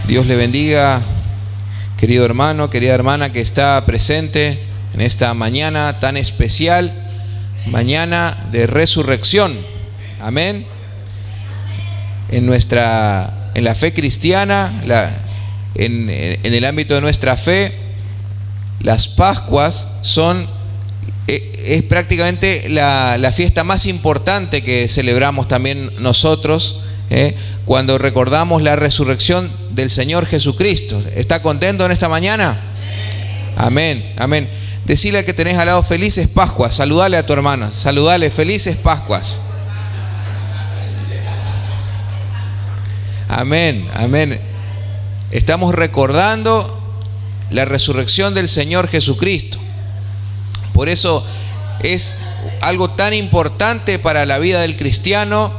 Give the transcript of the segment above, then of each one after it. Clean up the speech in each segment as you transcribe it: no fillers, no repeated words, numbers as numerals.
Dios le bendiga, querido hermano, querida hermana que está presente en esta mañana tan especial, mañana de resurrección. Amén. En la fe cristiana, en el ámbito de nuestra fe, las Pascuas es prácticamente la fiesta más importante que celebramos también nosotros, cuando recordamos la resurrección del Señor Jesucristo. ¿Está contento en esta mañana? Amén, amén. Decile al que tenés al lado, felices Pascuas. Saludale a tu hermano, saludale, felices Pascuas. Amén, amén. Estamos recordando la resurrección del Señor Jesucristo. Por eso es algo tan importante para la vida del cristiano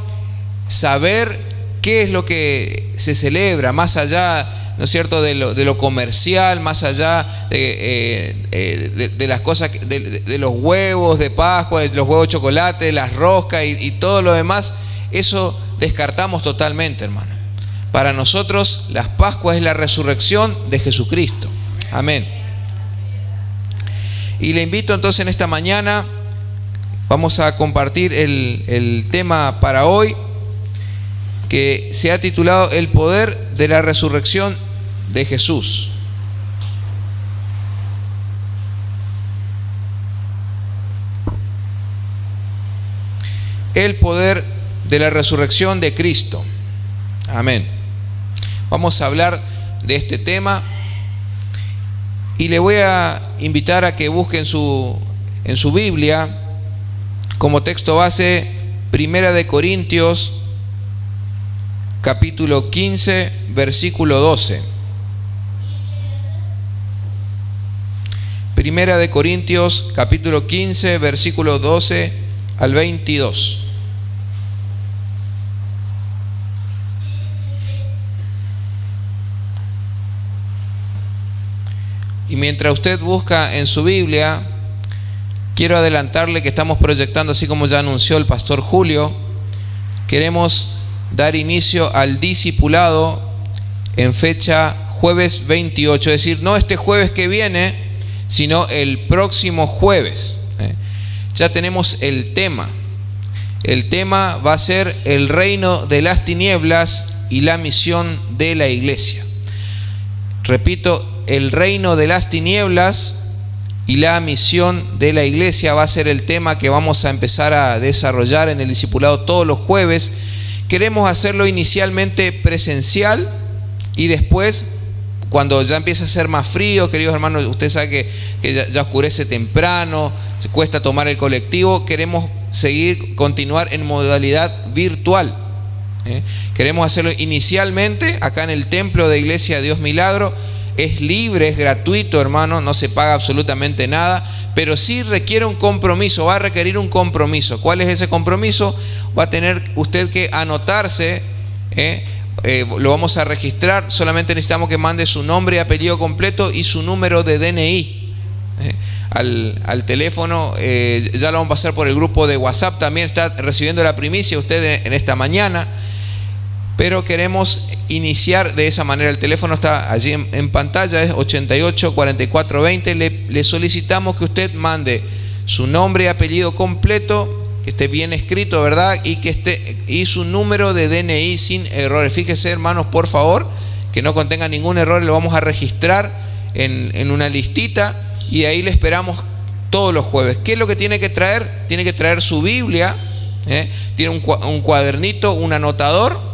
saber qué es lo que se celebra, más allá, ¿no es cierto?, de lo comercial, más allá de las cosas, de los huevos de Pascua, de los huevos de chocolate, de las roscas y todo lo demás. Eso descartamos totalmente, hermano. Para nosotros las Pascuas es la resurrección de Jesucristo. Amén. Y le invito entonces en esta mañana, vamos a compartir el tema para hoy, que se ha titulado El poder de la resurrección de Jesús. El poder de la resurrección de Cristo. Amén. Vamos a hablar de este tema y le voy a invitar a que busque en su Biblia como texto base 1 Corintios capítulo 15 versículo 12. 1 Corintios capítulo 15 versículo 12 al 22. Y mientras usted busca en su Biblia, quiero adelantarle que estamos proyectando, así como ya anunció el pastor Julio, queremos dar inicio al discipulado en fecha jueves 28, es decir, no este jueves que viene, sino el próximo jueves. Ya tenemos el tema. El tema va a ser el reino de las tinieblas y la misión de la iglesia. Repito, el reino de las tinieblas y la misión de la iglesia va a ser el tema que vamos a empezar a desarrollar en el discipulado todos los jueves. Queremos hacerlo inicialmente presencial y después, cuando ya empieza a ser más frío, queridos hermanos, usted sabe que ya oscurece temprano, se cuesta tomar el colectivo, queremos continuar en modalidad virtual. Queremos hacerlo inicialmente acá en el templo de Iglesia Dios Milagro. Es libre, es gratuito, hermano, no se paga absolutamente nada, pero sí requiere un compromiso, va a requerir un compromiso. ¿Cuál es ese compromiso? Va a tener usted que anotarse, lo vamos a registrar, solamente necesitamos que mande su nombre y apellido completo y su número de DNI al teléfono. Ya lo vamos a pasar por el grupo de WhatsApp, también está recibiendo la primicia usted en esta mañana, pero queremos iniciar de esa manera. El teléfono está allí en pantalla, es 88 44 20. Le solicitamos que usted mande su nombre y apellido completo, que esté bien escrito, ¿verdad? Y su número de DNI sin errores. Fíjese, hermanos, por favor, que no contenga ningún error. Lo vamos a registrar en una listita y ahí le esperamos todos los jueves. ¿Qué es lo que tiene que traer? Tiene que traer su Biblia, tiene un cuadernito, un anotador,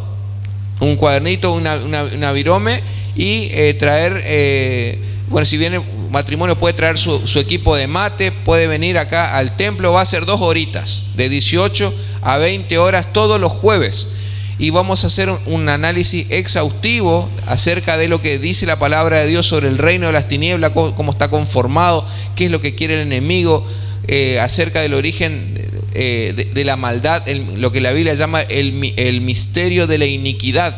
un cuadernito, una virome y traer, bueno, si viene matrimonio puede traer su equipo de mate, puede venir acá al templo. Va a ser 2 horitas, de 18 a 20 horas todos los jueves, y vamos a hacer un análisis exhaustivo acerca de lo que dice la palabra de Dios sobre el reino de las tinieblas, cómo está conformado, qué es lo que quiere el enemigo, acerca del origen de la maldad, lo que la Biblia llama el misterio de la iniquidad,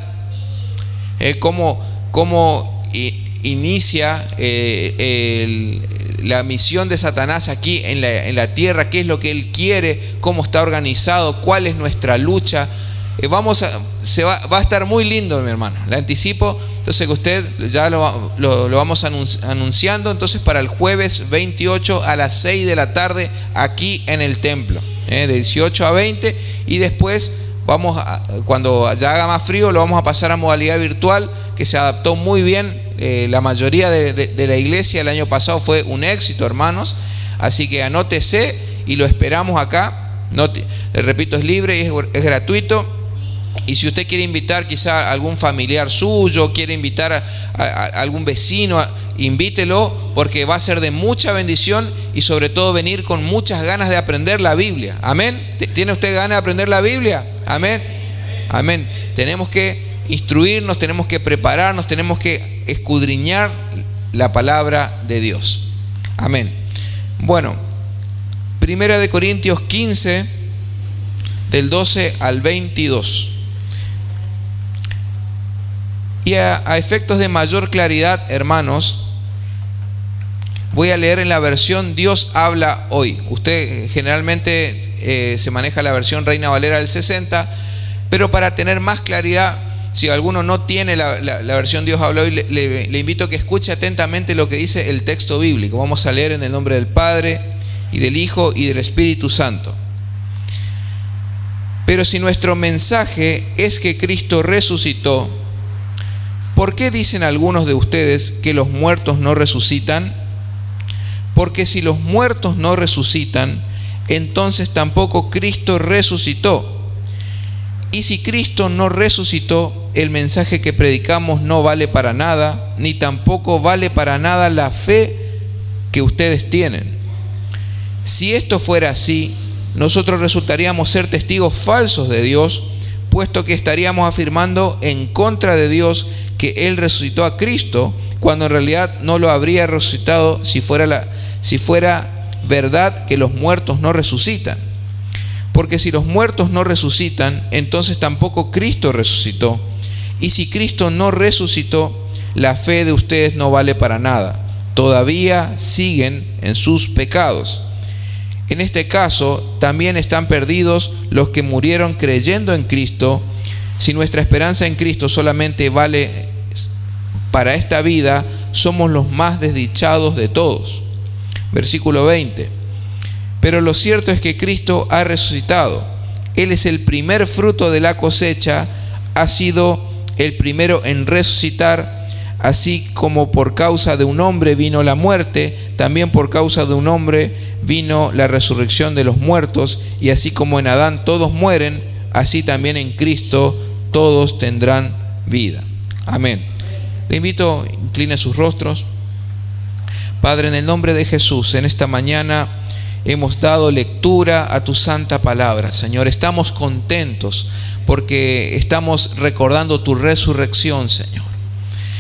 cómo inicia la misión de Satanás aquí en la tierra, qué es lo que él quiere, cómo está organizado, cuál es nuestra lucha. Va a estar muy lindo, mi hermano, le anticipo. entonces que usted ya lo vamos anunciando, entonces para el jueves 28 a las 6 de la tarde aquí en el templo, de 18 a 20, y después cuando ya haga más frío lo vamos a pasar a modalidad virtual, que se adaptó muy bien. La mayoría de la iglesia el año pasado fue un éxito, hermanos, así que anótese y lo esperamos acá. Les repito, es libre y es gratuito. Y si usted quiere invitar quizá a algún familiar suyo, quiere invitar a algún vecino, invítelo, porque va a ser de mucha bendición y sobre todo venir con muchas ganas de aprender la Biblia. Amén. ¿Tiene usted ganas de aprender la Biblia? Amén. Amén. Tenemos que instruirnos, tenemos que prepararnos, tenemos que escudriñar la palabra de Dios. Amén. Bueno, 1 Corintios 15, del 12 al 22. Y a efectos de mayor claridad, hermanos, voy a leer en la versión Dios habla hoy. Usted generalmente se maneja la versión Reina Valera del 60, pero para tener más claridad, si alguno no tiene la versión Dios habla hoy, le invito a que escuche atentamente lo que dice el texto bíblico. Vamos a leer en el nombre del Padre, y del Hijo, y del Espíritu Santo. Pero si nuestro mensaje es que Cristo resucitó, ¿por qué dicen algunos de ustedes que los muertos no resucitan? Porque si los muertos no resucitan, entonces tampoco Cristo resucitó. Y si Cristo no resucitó, el mensaje que predicamos no vale para nada, ni tampoco vale para nada la fe que ustedes tienen. Si esto fuera así, nosotros resultaríamos ser testigos falsos de Dios, puesto que estaríamos afirmando en contra de Dios que Él resucitó a Cristo, cuando en realidad no lo habría resucitado si fuera verdad que los muertos no resucitan. Porque si los muertos no resucitan, entonces tampoco Cristo resucitó. Y si Cristo no resucitó, la fe de ustedes no vale para nada. Todavía siguen en sus pecados. En este caso, también están perdidos los que murieron creyendo en Cristo. Si nuestra esperanza en Cristo solamente vale para esta vida, somos los más desdichados de todos. Versículo 20. Pero lo cierto es que Cristo ha resucitado. Él es el primer fruto de la cosecha, ha sido el primero en resucitar. Así como por causa de un hombre vino la muerte, también por causa de un hombre vino la resurrección de los muertos. Y así como en Adán todos mueren, así también en Cristo todos tendrán vida. Amén. Le invito, incline sus rostros. Padre, en el nombre de Jesús, en esta mañana hemos dado lectura a tu santa palabra, Señor. Estamos contentos porque estamos recordando tu resurrección, Señor.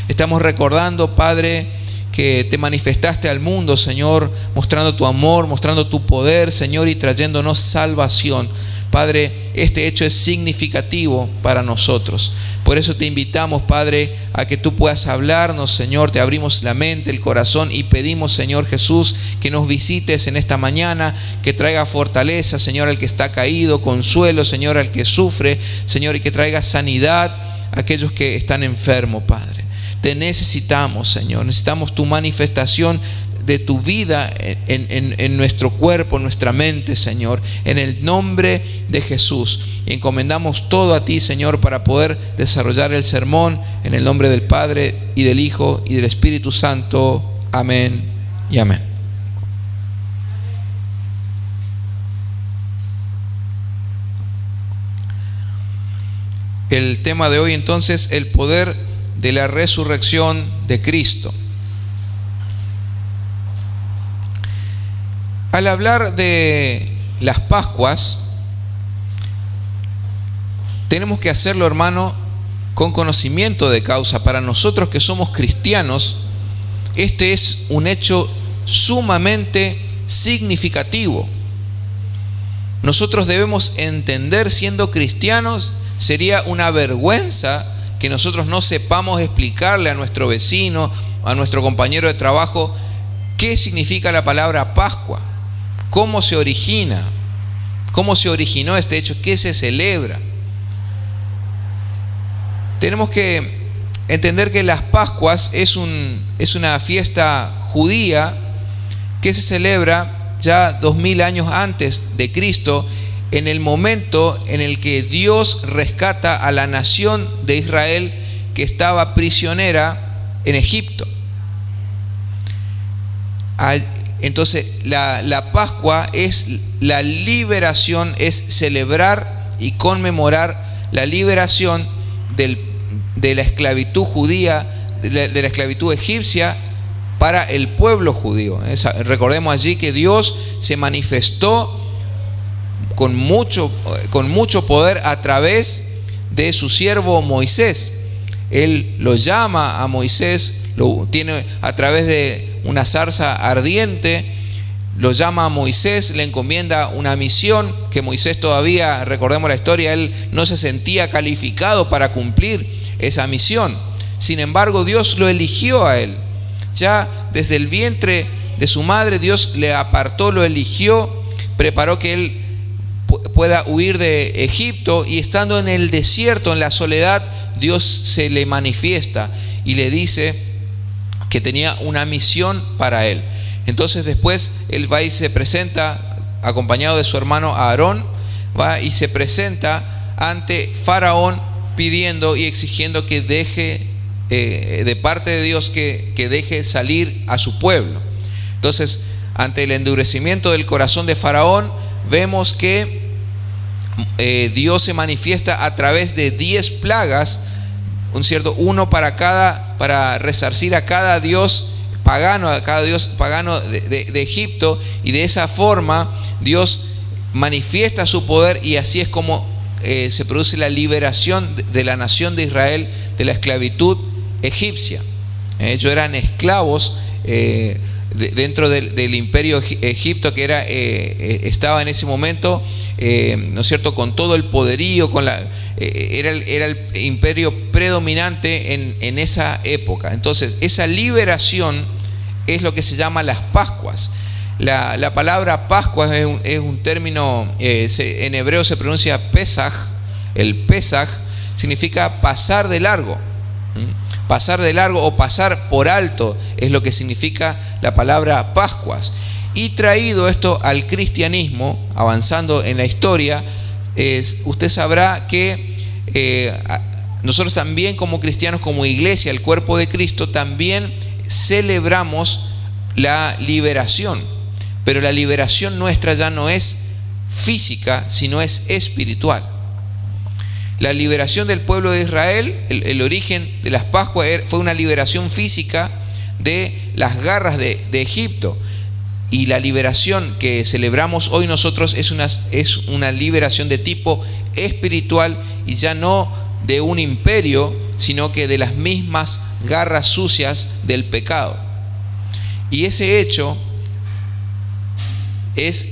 Estamos recordando, Padre, que te manifestaste al mundo, Señor, mostrando tu amor, mostrando tu poder, Señor, y trayéndonos salvación. Padre, este hecho es significativo para nosotros. Por eso te invitamos, Padre, a que tú puedas hablarnos, Señor. Te abrimos la mente, el corazón y pedimos, Señor Jesús, que nos visites en esta mañana, que traiga fortaleza, Señor, al que está caído, consuelo, Señor, al que sufre, Señor, y que traiga sanidad a aquellos que están enfermos, Padre. Te necesitamos, Señor. Necesitamos tu manifestación de tu vida en nuestro cuerpo, en nuestra mente, Señor, en el nombre de Jesús. Y encomendamos todo a ti, Señor, para poder desarrollar el sermón en el nombre del Padre y del Hijo y del Espíritu Santo. Amén y amén. El tema de hoy entonces, el poder de la resurrección de Cristo. Al hablar de las Pascuas, tenemos que hacerlo, hermano, con conocimiento de causa. Para nosotros que somos cristianos, este es un hecho sumamente significativo. Nosotros debemos entender, siendo cristianos, sería una vergüenza que nosotros no sepamos explicarle a nuestro vecino, a nuestro compañero de trabajo, qué significa la palabra Pascua. ¿Cómo se origina? ¿Cómo se originó este hecho? ¿Qué se celebra? Tenemos que entender que las Pascuas es una fiesta judía que se celebra ya 2000 años antes de Cristo, en el momento en el que Dios rescata a la nación de Israel que estaba prisionera en Egipto. Entonces la Pascua es la liberación, es celebrar y conmemorar la liberación de la esclavitud judía, de la esclavitud egipcia para el pueblo judío. Recordemos allí que Dios se manifestó con mucho poder a través de su siervo Moisés. Él lo llama a Moisés, lo tiene a través de una zarza ardiente, lo llama a Moisés, le encomienda una misión que Moisés todavía, recordemos la historia, él no se sentía calificado para cumplir esa misión. Sin embargo, Dios lo eligió a él. Ya desde el vientre de su madre, Dios le apartó, lo eligió, preparó que él pueda huir de Egipto, y estando en el desierto, en la soledad, Dios se le manifiesta y le dice que tenía una misión para él. Entonces después él va y se presenta acompañado de su hermano Aarón, va y se presenta ante Faraón pidiendo y exigiendo que deje de parte de Dios que deje salir a su pueblo. Entonces, ante el endurecimiento del corazón de Faraón, vemos que Dios se manifiesta a través de 10 plagas, uno para resarcir a cada dios pagano, de Egipto, y de esa forma Dios manifiesta su poder, y así es como se produce la liberación de la nación de Israel de la esclavitud egipcia. Ellos eran esclavos dentro del imperio Egipto, que estaba en ese momento, ¿no es cierto?, con todo el poderío, era el imperio predominante en esa época. Entonces, esa liberación es lo que se llama las Pascuas. La palabra Pascua es un término, en hebreo se pronuncia Pesaj. El Pesaj significa pasar de largo. Pasar de largo o pasar por alto es lo que significa la palabra Pascuas. Y traído esto al cristianismo, avanzando en la historia, usted sabrá que nosotros también, como cristianos, como iglesia, el cuerpo de Cristo, también celebramos la liberación. Pero la liberación nuestra ya no es física, sino es espiritual. La liberación del pueblo de Israel, el origen de las Pascuas, fue una liberación física de las garras de Egipto. Y la liberación que celebramos hoy nosotros es una liberación de tipo espiritual, y ya no de un imperio, sino que de las mismas garras sucias del pecado. Y ese hecho es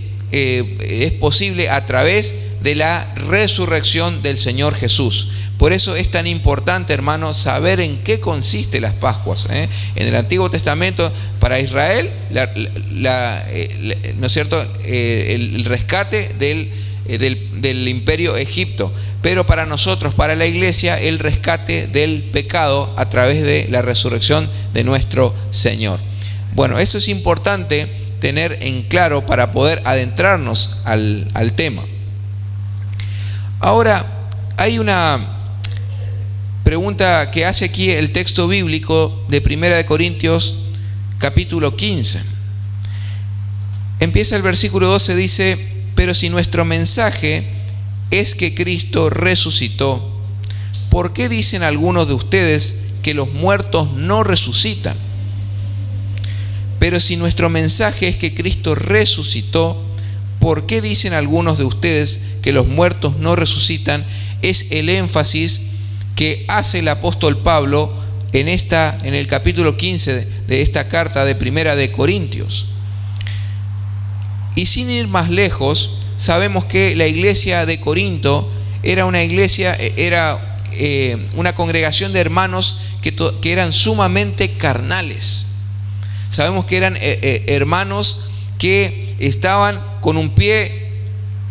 posible a través de la resurrección del Señor Jesús. Por eso es tan importante, hermano, saber en qué consiste las Pascuas. En el Antiguo Testamento, para Israel, ¿no es cierto?, el rescate del imperio Egipto. Pero para nosotros, para la iglesia, el rescate del pecado a través de la resurrección de nuestro Señor. Bueno, eso es importante tener en claro para poder adentrarnos al tema. Ahora, hay una pregunta que hace aquí el texto bíblico de 1 Corintios capítulo 15. Empieza el versículo 12, dice: pero si nuestro mensaje es que Cristo resucitó, ¿por qué dicen algunos de ustedes que los muertos no resucitan? Pero si nuestro mensaje es que Cristo resucitó, ¿por qué dicen algunos de ustedes que los muertos no resucitan? Es el énfasis que hace el apóstol Pablo en el capítulo 15 de esta carta de 1 Corintios. Y sin ir más lejos, sabemos que la iglesia de Corinto era una congregación de hermanos que eran sumamente carnales. Sabemos que eran hermanos que estaban con un pie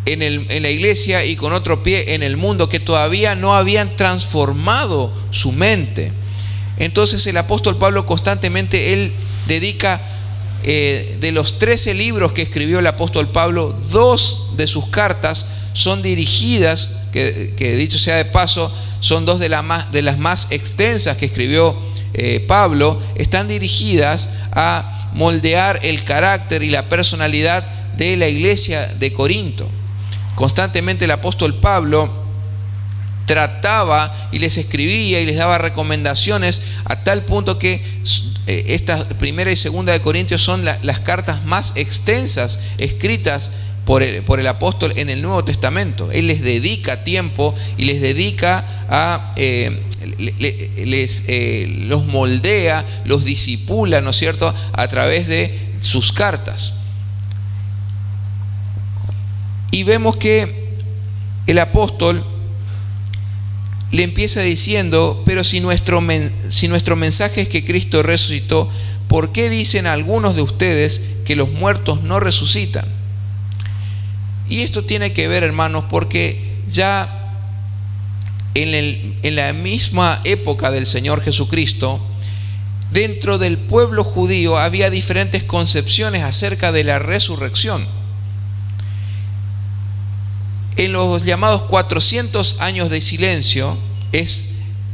en la iglesia y con otro pie en el mundo, que todavía no habían transformado su mente. Entonces el apóstol Pablo constantemente, él dedica, de los 13 libros que escribió el apóstol Pablo, 2 de sus cartas son dirigidas, que dicho sea de paso, son 2 de las más extensas que escribió Pablo, están dirigidas a moldear el carácter y la personalidad de la iglesia de Corinto. Constantemente el apóstol Pablo trataba y les escribía y les daba recomendaciones, a tal punto que esta primera y segunda de Corintios son las cartas más extensas escritas por el apóstol en el Nuevo Testamento. Él les dedica tiempo y les dedica a los moldea, los discipula, ¿no es cierto?, a través de sus cartas. Y vemos que el apóstol le empieza diciendo: pero si nuestro mensaje es que Cristo resucitó, ¿por qué dicen algunos de ustedes que los muertos no resucitan? Y esto tiene que ver, hermanos, porque ya en la misma época del Señor Jesucristo, dentro del pueblo judío había diferentes concepciones acerca de la resurrección. En los llamados 400 años de silencio, es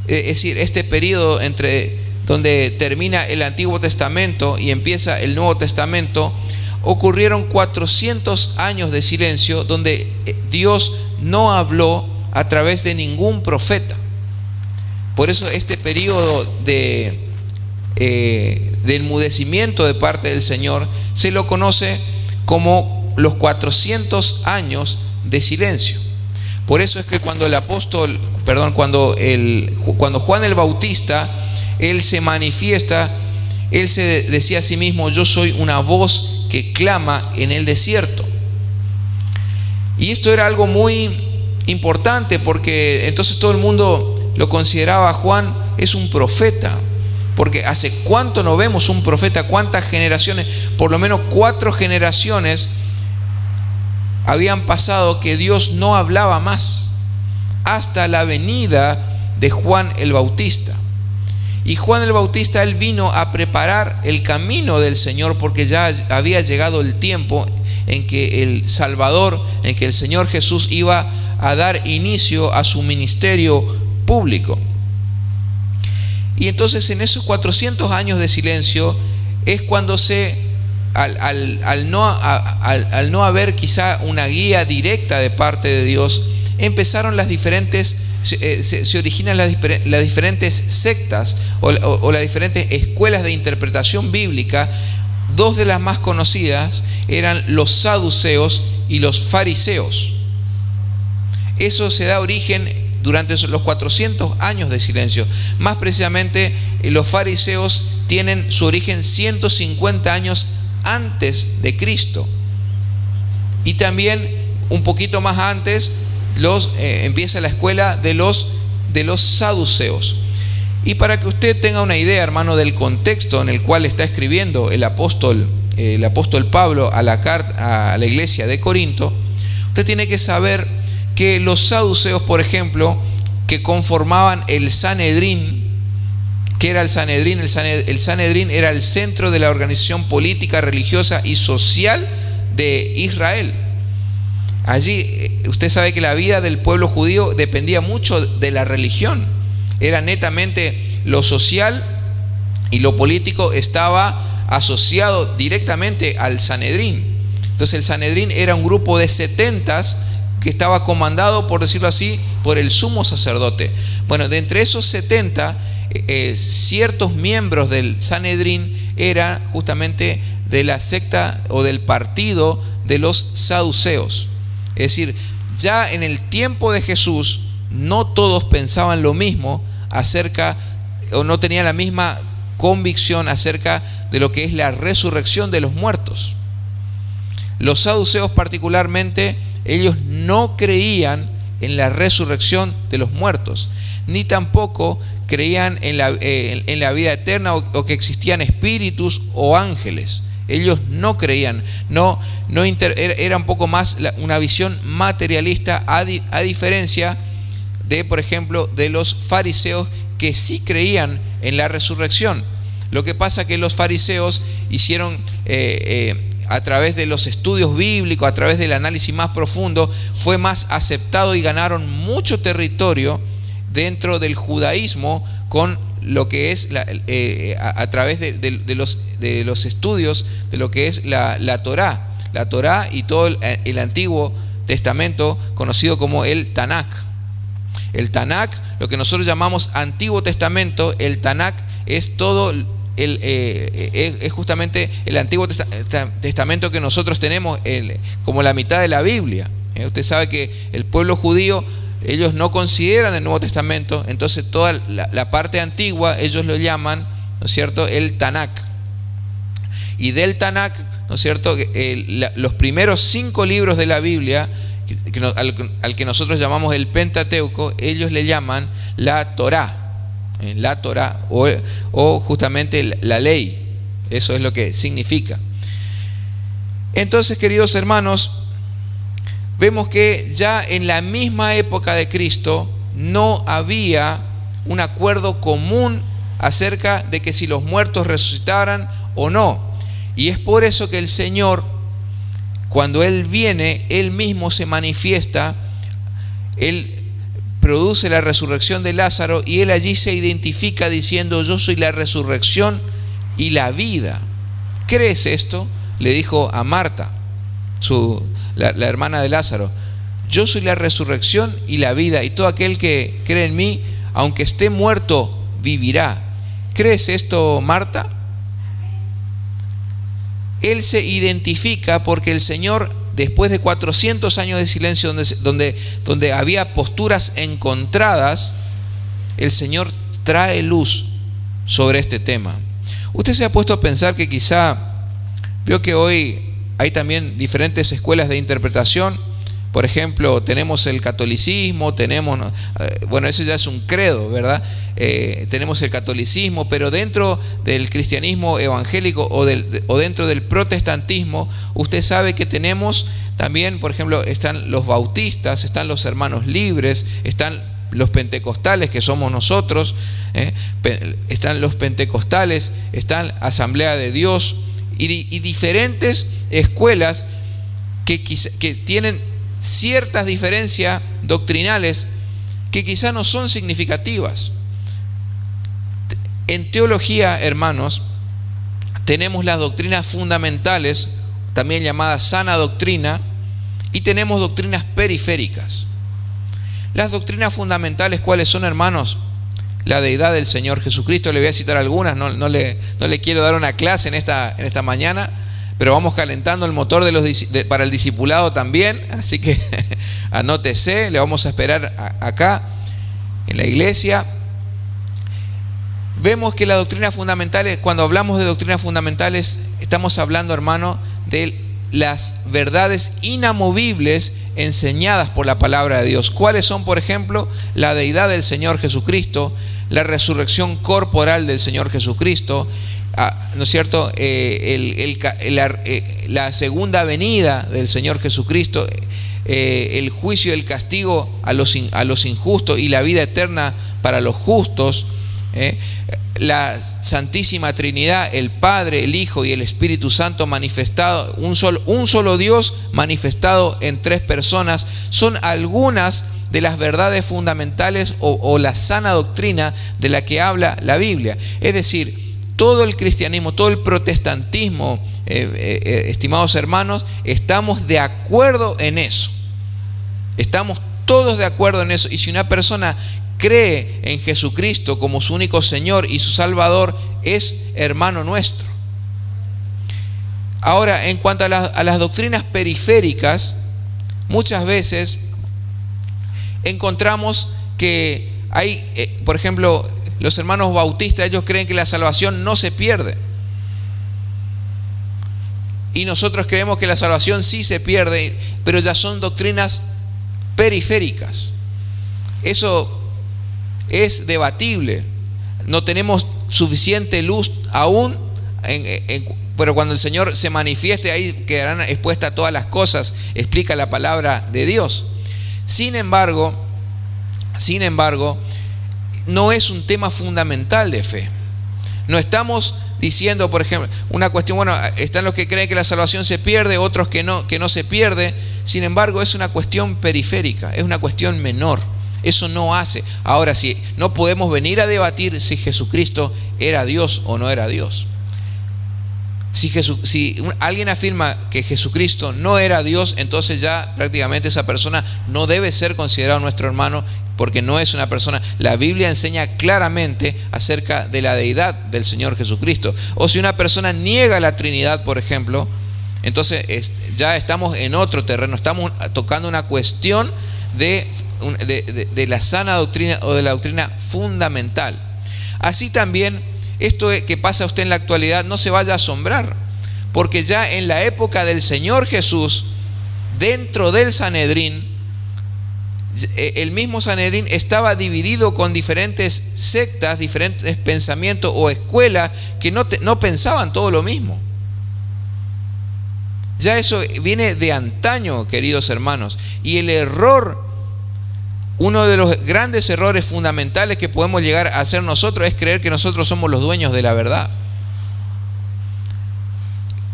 decir, este periodo entre donde termina el Antiguo Testamento y empieza el Nuevo Testamento, ocurrieron 400 años de silencio donde Dios no habló a través de ningún profeta. Por eso este periodo de enmudecimiento de parte del Señor se lo conoce como los 400 años de silencio. Por eso es que cuando cuando Juan el Bautista, él se manifiesta, él se decía a sí mismo: yo soy una voz que clama en el desierto. Y esto era algo muy importante, porque entonces todo el mundo lo consideraba a Juan es un profeta, porque hace cuánto no vemos un profeta, cuántas generaciones, por lo menos 4 generaciones habían pasado que Dios no hablaba más, hasta la venida de Juan el Bautista. Y Juan el Bautista, él vino a preparar el camino del Señor, porque ya había llegado el tiempo en que el Salvador, en que el Señor Jesús iba a dar inicio a su ministerio público. Y entonces en esos 400 años de silencio es cuando al no haber quizá una guía directa de parte de Dios, empezaron se originan las diferentes sectas o las diferentes escuelas de interpretación bíblica. 2 de las más conocidas eran los saduceos y los fariseos. Eso se da origen durante los 400 años de silencio. Más precisamente, los fariseos tienen su origen 150 años antes de Cristo. Y también un poquito más antes empieza la escuela de los saduceos. Y para que usted tenga una idea, hermano, del contexto en el cual está escribiendo el apóstol Pablo a la iglesia de Corinto, usted tiene que saber que los saduceos, por ejemplo, que conformaban el Sanedrín, ¿qué era el Sanedrín? El Sanedrín era el centro de la organización política, religiosa y social de Israel. Allí usted sabe que la vida del pueblo judío dependía mucho de la religión. Era netamente lo social, y lo político estaba asociado directamente al Sanedrín. Entonces el Sanedrín era un grupo de 70 que estaba comandado, por decirlo así, por el sumo sacerdote. Bueno, de entre esos 70, ciertos miembros del Sanedrín eran justamente de la secta o del partido de los saduceos. Es decir, ya en el tiempo de Jesús no todos pensaban lo mismo acerca, o no tenían la misma convicción acerca de lo que es la resurrección de los muertos. Los saduceos particularmente, ellos no creían en la resurrección de los muertos, ni tampoco creían en la vida eterna, o que existían espíritus o ángeles. Ellos no creían, era un poco más una visión materialista, a diferencia de, por ejemplo, de los fariseos, que sí creían en la resurrección. Lo que pasa que los fariseos hicieron, a través de los estudios bíblicos, a través del análisis más profundo, fue más aceptado y ganaron mucho territorio dentro del judaísmo con lo que es a través de los estudios de lo que es la Torá y todo el Antiguo Testamento, conocido como el Tanakh. El Tanakh, lo que nosotros llamamos Antiguo Testamento, el Tanakh es todo es justamente el Antiguo Testamento que nosotros tenemos como la mitad de la Biblia. Usted sabe que el pueblo judío, ellos no consideran el Nuevo Testamento, entonces toda la parte antigua ellos lo llaman, ¿no es cierto?, el Tanakh. Y del Tanakh, ¿no es cierto?, los primeros 5 libros de la Biblia, al que nosotros llamamos el Pentateuco, ellos le llaman la Torá. La Torá o justamente la ley. Eso es lo que significa. Entonces, queridos hermanos, vemos que ya en la misma época de Cristo no había un acuerdo común acerca de que si los muertos resucitaran o no. Y es por eso que el Señor, cuando Él viene, Él mismo se manifiesta, Él produce la resurrección de Lázaro y Él allí se identifica diciendo: yo soy la resurrección y la vida. ¿Crees esto?, le dijo a Marta, la hermana de Lázaro. Yo soy la resurrección y la vida, y todo aquel que cree en mí, aunque esté muerto, vivirá. ¿Crees esto, Marta? Él se identifica porque el Señor, después de 400 años de silencio donde había posturas encontradas, el Señor trae luz sobre este tema. Usted se ha puesto a pensar que quizá vio que hoy hay también diferentes escuelas de interpretación. Por ejemplo, tenemos el catolicismo, bueno, eso ya es un credo, ¿verdad? Tenemos el catolicismo, pero dentro del cristianismo evangélico o dentro del protestantismo, usted sabe que tenemos también, por ejemplo, están los bautistas, están los hermanos libres, están los pentecostales, que somos nosotros, están los pentecostales, están Asamblea de Dios y diferentes escuelas que tienen ciertas diferencias doctrinales que quizá no son significativas. En teología, hermanos, tenemos las doctrinas fundamentales, también llamadas sana doctrina, y tenemos doctrinas periféricas. Las doctrinas fundamentales, ¿cuáles son, hermanos? La deidad del Señor Jesucristo. Le voy a citar algunas, no le quiero dar una clase en esta mañana, pero vamos calentando el motor para el discipulado también, así que anótese, le vamos a esperar acá en la iglesia. Vemos que las doctrinas fundamentales, cuando hablamos de doctrinas fundamentales, estamos hablando, hermano, de las verdades inamovibles enseñadas por la palabra de Dios. ¿Cuáles son, por ejemplo? La deidad del Señor Jesucristo, la resurrección corporal del Señor Jesucristo, ¿no es cierto? La segunda venida del Señor Jesucristo, el juicio y el castigo a los injustos y la vida eterna para los justos, la Santísima Trinidad, el Padre, el Hijo y el Espíritu Santo manifestado, un solo Dios manifestado en 3 personas, son algunas de las verdades fundamentales o la sana doctrina de la que habla la Biblia. Es decir, todo el cristianismo, todo el protestantismo, estimados hermanos, estamos de acuerdo en eso. Estamos todos de acuerdo en eso. Y si una persona cree en Jesucristo como su único Señor y su Salvador, es hermano nuestro. Ahora, en cuanto a las doctrinas periféricas, muchas veces encontramos que hay, por ejemplo, los hermanos bautistas, ellos creen que la salvación no se pierde. Y nosotros creemos que la salvación sí se pierde, pero ya son doctrinas periféricas. Eso es debatible. No tenemos suficiente luz aún, pero cuando el Señor se manifieste, ahí quedarán expuestas todas las cosas, explica la palabra de Dios. Sin embargo, no es un tema fundamental de fe. No estamos diciendo, por ejemplo, una cuestión, bueno, están los que creen que la salvación se pierde, otros que no se pierde. Sin embargo, es una cuestión periférica, es una cuestión menor. Eso no hace. Ahora sí, no podemos venir a debatir si Jesucristo era Dios o no era Dios. Si alguien afirma que Jesucristo no era Dios, entonces ya prácticamente esa persona no debe ser considerado nuestro hermano, porque no es una persona. La Biblia enseña claramente acerca de la deidad del Señor Jesucristo. O si una persona niega la Trinidad, por ejemplo, entonces ya estamos en otro terreno, estamos tocando una cuestión de la sana doctrina o de la doctrina fundamental. Así también, esto que pasa a usted en la actualidad, no se vaya a asombrar, porque ya en la época del Señor Jesús, dentro del Sanedrín, el mismo Sanedrín estaba dividido con diferentes sectas, diferentes pensamientos o escuelas que no pensaban todo lo mismo. Ya eso viene de antaño, queridos hermanos, y el error, uno de los grandes errores fundamentales que podemos llegar a hacer nosotros es creer que nosotros somos los dueños de la verdad.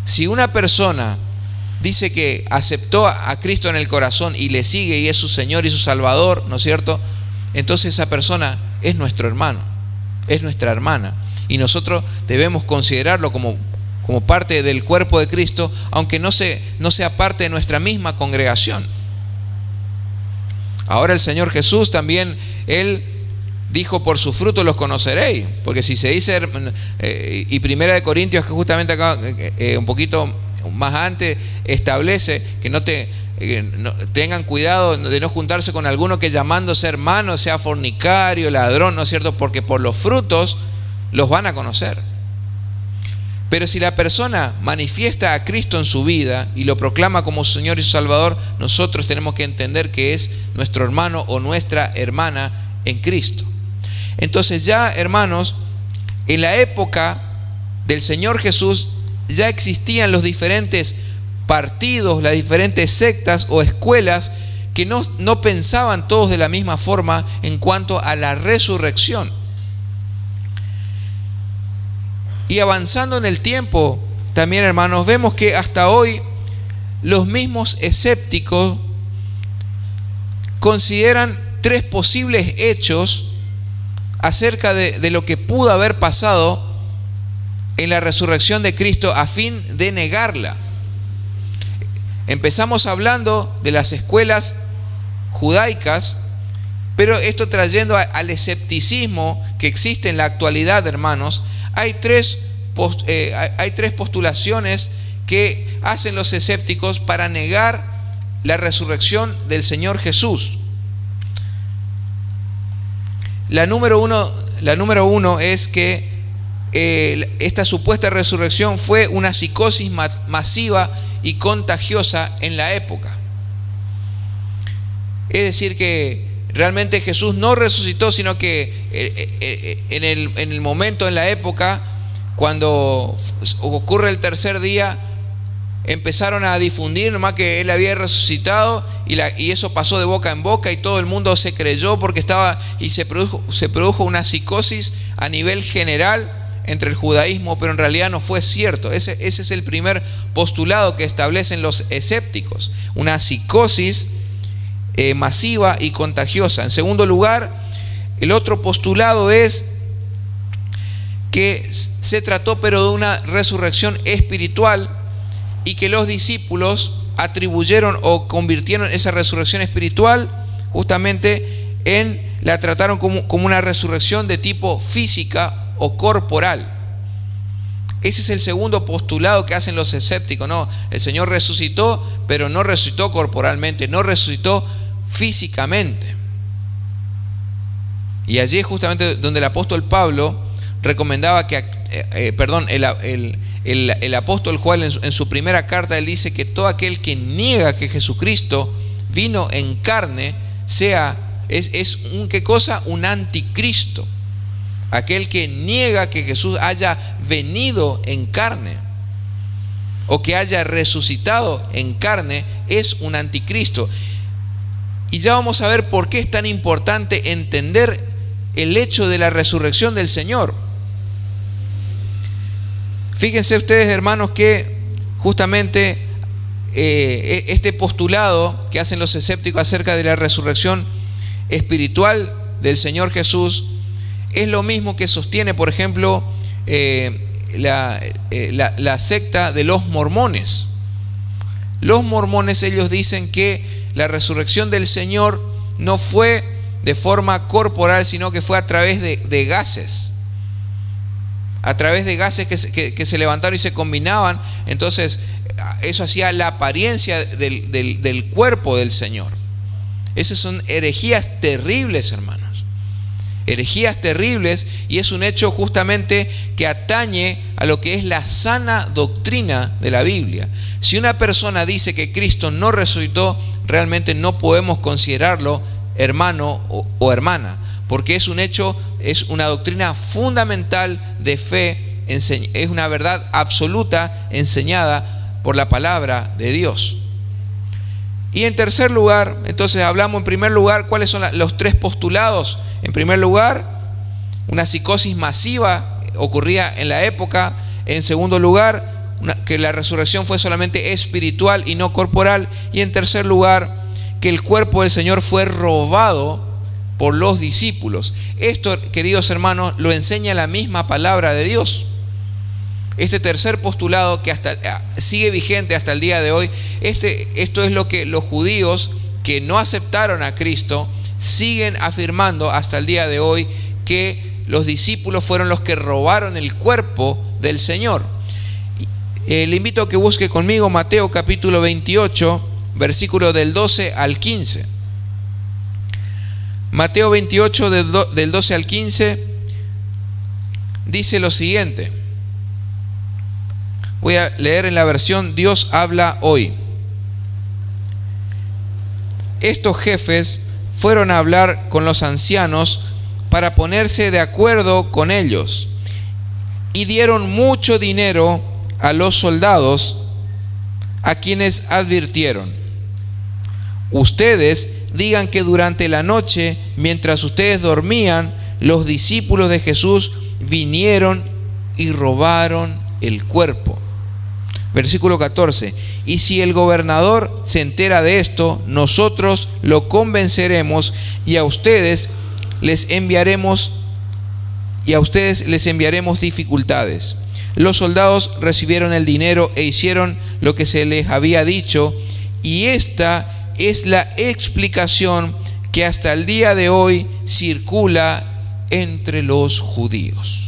Si una persona dice que aceptó a Cristo en el corazón y le sigue y es su Señor y su Salvador, ¿no es cierto? Entonces esa persona es nuestro hermano, es nuestra hermana, y nosotros debemos considerarlo como parte del cuerpo de Cristo, aunque no sea parte de nuestra misma congregación. Ahora el Señor Jesús también, Él dijo: por sus frutos los conoceréis. Porque si se dice, y Primera de Corintios, que justamente acá un poquito más antes, establece que no tengan cuidado de no juntarse con alguno que llamándose hermano sea fornicario, ladrón, ¿no es cierto? Porque por los frutos los van a conocer. Pero si la persona manifiesta a Cristo en su vida y lo proclama como su Señor y su Salvador, nosotros tenemos que entender que es nuestro hermano o nuestra hermana en Cristo. Entonces ya, hermanos, en la época del Señor Jesús ya existían los diferentes partidos, las diferentes sectas o escuelas que no pensaban todos de la misma forma en cuanto a la resurrección. Y avanzando en el tiempo, también, hermanos, vemos que hasta hoy los mismos escépticos consideran tres posibles hechos acerca de lo que pudo haber pasado en la resurrección de Cristo a fin de negarla. Empezamos hablando de las escuelas judaicas, pero esto trayendo al escepticismo que existe en la actualidad, hermanos. Hay tres postulaciones que hacen los escépticos para negar la resurrección del Señor Jesús. La número uno es que esta supuesta resurrección fue una psicosis masiva y contagiosa en la época. Es decir, que realmente Jesús no resucitó, sino que en el momento, en la época, cuando ocurre el tercer día, empezaron a difundir nomás que Él había resucitado, y eso pasó de boca en boca y todo el mundo se creyó porque se produjo una psicosis a nivel general entre el judaísmo, pero en realidad no fue cierto. Ese es el primer postulado que establecen los escépticos, una psicosis masiva y contagiosa. En segundo lugar, el otro postulado es que se trató pero de una resurrección espiritual, y que los discípulos atribuyeron o convirtieron esa resurrección espiritual justamente la trataron como una resurrección de tipo física o corporal. Ese es el segundo postulado que hacen los escépticos. No, el Señor resucitó, pero no resucitó corporalmente, no resucitó físicamente. Y allí es justamente donde el apóstol Pablo recomendaba que, el apóstol Juan en su primera carta, él dice que todo aquel que niega que Jesucristo vino en carne es un anticristo. Aquel que niega que Jesús haya venido en carne o que haya resucitado en carne es un anticristo. Y ya vamos a ver por qué es tan importante entender el hecho de la resurrección del Señor. Fíjense ustedes, hermanos, que justamente este postulado que hacen los escépticos acerca de la resurrección espiritual del Señor Jesús es lo mismo que sostiene, por ejemplo, la secta de los mormones. Los mormones, ellos dicen que la resurrección del Señor no fue de forma corporal, sino que fue a través de gases. A través de gases que se levantaron y se combinaban. Entonces eso hacía la apariencia del cuerpo del Señor. Esas son herejías terribles, hermanos. Herejías terribles, y es un hecho justamente que atañe a lo que es la sana doctrina de la Biblia. Si una persona dice que Cristo no resucitó, realmente no podemos considerarlo hermano o hermana, porque es un hecho, es una doctrina fundamental de fe, es una verdad absoluta enseñada por la palabra de Dios. Y en tercer lugar, entonces hablamos en primer lugar cuáles son los tres postulados. En primer lugar, una psicosis masiva ocurría en la época. En segundo lugar, que la resurrección fue solamente espiritual y no corporal. Y en tercer lugar, que el cuerpo del Señor fue robado por los discípulos. Esto, queridos hermanos, lo enseña la misma palabra de Dios. Este tercer postulado que sigue vigente hasta el día de hoy, esto es lo que los judíos que no aceptaron a Cristo siguen afirmando hasta el día de hoy, que los discípulos fueron los que robaron el cuerpo del Señor. Le invito a que busque conmigo Mateo capítulo 28, versículo del 12 al 15. Mateo 28 del 12 al 15 dice lo siguiente. Voy a leer en la versión Dios habla hoy. Estos jefes fueron a hablar con los ancianos para ponerse de acuerdo con ellos, y dieron mucho dinero a los soldados, a quienes advirtieron: ustedes digan que durante la noche, mientras ustedes dormían, los discípulos de Jesús vinieron y robaron el cuerpo. Versículo 14. Y si el gobernador se entera de esto, nosotros lo convenceremos, y a ustedes les enviaremos dificultades. Los soldados recibieron el dinero e hicieron lo que se les había dicho, y esta es la explicación que hasta el día de hoy circula entre los judíos.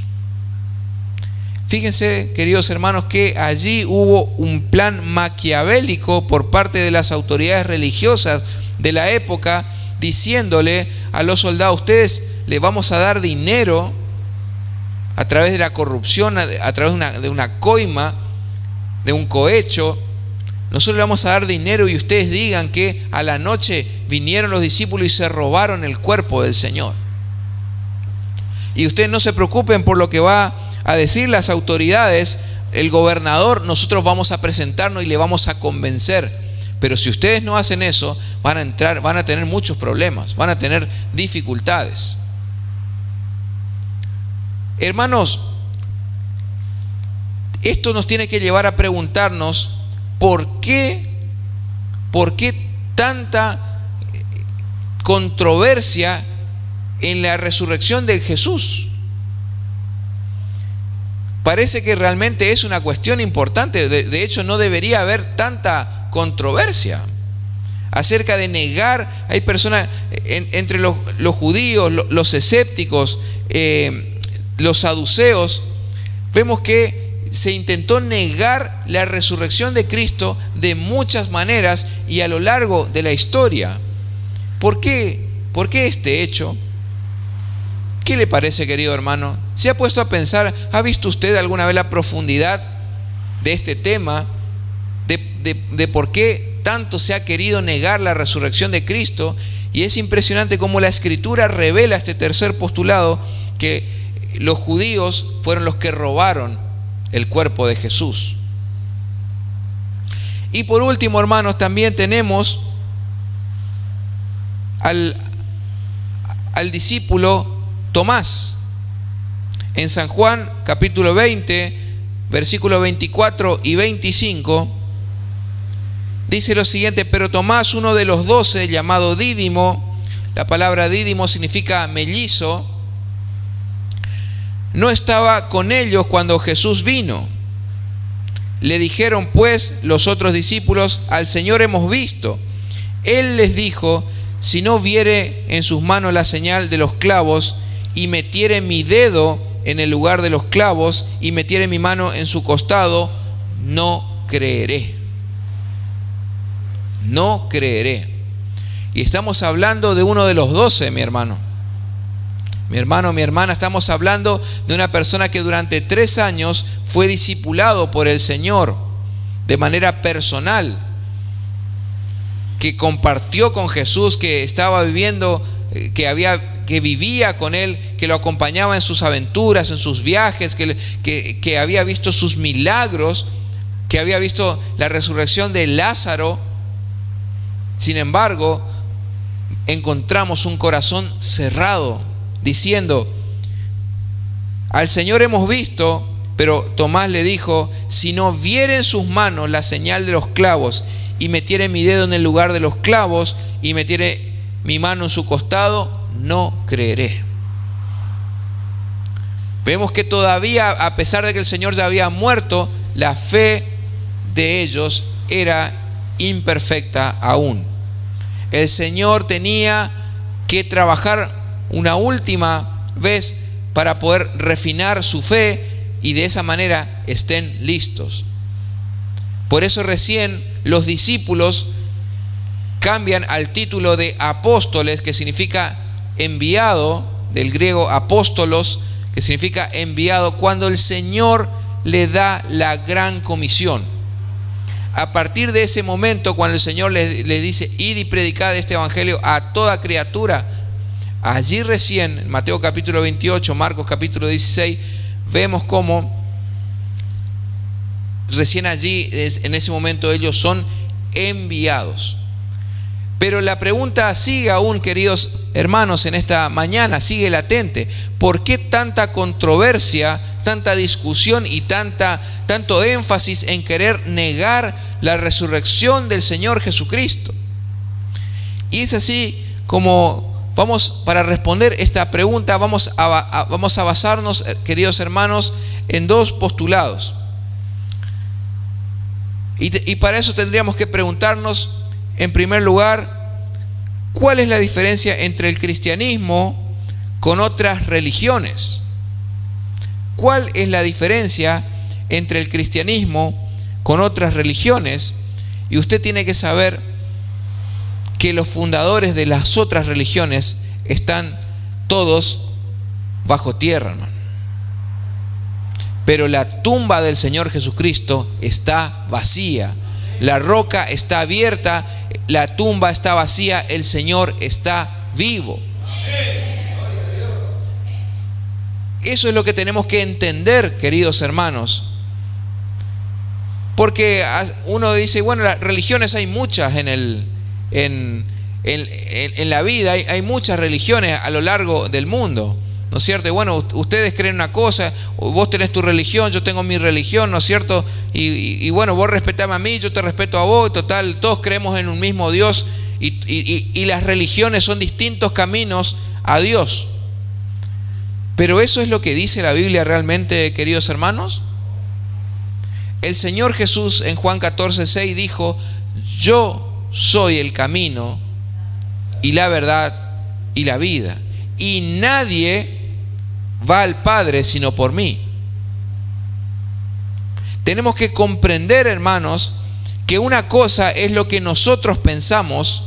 Fíjense, queridos hermanos, que allí hubo un plan maquiavélico por parte de las autoridades religiosas de la época, diciéndole a los soldados: ustedes les vamos a dar dinero a través de la corrupción, a través de una coima, de un cohecho. Nosotros le vamos a dar dinero y ustedes digan que a la noche vinieron los discípulos y se robaron el cuerpo del Señor. Y ustedes no se preocupen por lo que va a decir las autoridades, el gobernador. Nosotros vamos a presentarnos y le vamos a convencer. Pero si ustedes no hacen eso, van a tener muchos problemas, van a tener dificultades. Hermanos, esto nos tiene que llevar a preguntarnos ¿por qué tanta controversia en la resurrección de Jesús? Parece que realmente es una cuestión importante. De hecho, no debería haber tanta controversia acerca de negar. Hay personas entre los judíos, los escépticos, los saduceos. Vemos que se intentó negar la resurrección de Cristo de muchas maneras y a lo largo de la historia. ¿Por qué? ¿Por qué este hecho? ¿Qué le parece, querido hermano? ¿Se ha puesto a pensar, ha visto usted alguna vez la profundidad de este tema? De por qué tanto se ha querido negar la resurrección de Cristo. Y es impresionante cómo la Escritura revela este tercer postulado, que los judíos fueron los que robaron el cuerpo de Jesús. Y por último, hermanos, también tenemos al discípulo Tomás. En San Juan capítulo 20, versículos 24 y 25, dice lo siguiente: pero Tomás, uno de los 12, llamado Dídimo, la palabra Dídimo significa mellizo, no estaba con ellos cuando Jesús vino. Le dijeron pues los otros discípulos: al Señor hemos visto. Él les dijo: si no viere en sus manos la señal de los clavos, y metiere mi dedo en el lugar de los clavos, y metiere mi mano en su costado, no creeré. No creeré. Y estamos hablando de uno de los 12, mi hermano. Mi hermano, mi hermana, estamos hablando de una persona que durante 3 años fue discipulado por el Señor de manera personal, que compartió con Jesús, que estaba viviendo, que vivía con Él, que lo acompañaba en sus aventuras, en sus viajes, que había visto sus milagros, que había visto la resurrección de Lázaro. Sin embargo, encontramos un corazón cerrado, diciendo: al Señor hemos visto. Pero Tomás le dijo: si no viere en sus manos la señal de los clavos, y metiere mi dedo en el lugar de los clavos, y metiere mi mano en su costado, no creeré. Vemos que todavía, a pesar de que el Señor ya había muerto, la fe de ellos era imperfecta aún. El Señor tenía que trabajar una última vez para poder refinar su fe, y de esa manera estén listos. Por eso recién los discípulos cambian al título de apóstoles, que significa enviado, del griego apóstolos, que significa enviado, cuando el Señor le da la gran comisión. A partir de ese momento, cuando el Señor le dice: id y predicad este evangelio a toda criatura, allí recién, en Mateo capítulo 28, Marcos capítulo 16, vemos cómo recién allí, en ese momento, ellos son enviados. Pero la pregunta sigue aún, queridos hermanos, en esta mañana, sigue latente. ¿Por qué tanta controversia, tanta discusión y tanto énfasis en querer negar la resurrección del Señor Jesucristo? Y es así como para responder esta pregunta, vamos a basarnos, queridos hermanos, en 2 postulados. Y para eso tendríamos que preguntarnos, en primer lugar, ¿cuál es la diferencia entre el cristianismo con otras religiones? ¿Cuál es la diferencia entre el cristianismo con otras religiones? Y usted tiene que saber que los fundadores de las otras religiones están todos bajo tierra, hermano. Pero la tumba del Señor Jesucristo está vacía. La roca está abierta, la tumba está vacía, el Señor está vivo. Eso es lo que tenemos que entender, queridos hermanos. Porque uno dice: bueno, las religiones hay muchas en la vida, hay muchas religiones a lo largo del mundo, ¿no es cierto? Y bueno, ustedes creen una cosa, vos tenés tu religión, yo tengo mi religión, ¿no es cierto? Y bueno, vos respetame a mí, yo te respeto a vos, total, todos creemos en un mismo Dios, y las religiones son distintos caminos a Dios. Pero ¿eso es lo que dice la Biblia realmente, queridos hermanos? El Señor Jesús en Juan 14:6 dijo: yo soy el camino y la verdad y la vida, y nadie va al Padre sino por mí. Tenemos que comprender, hermanos, que una cosa es lo que nosotros pensamos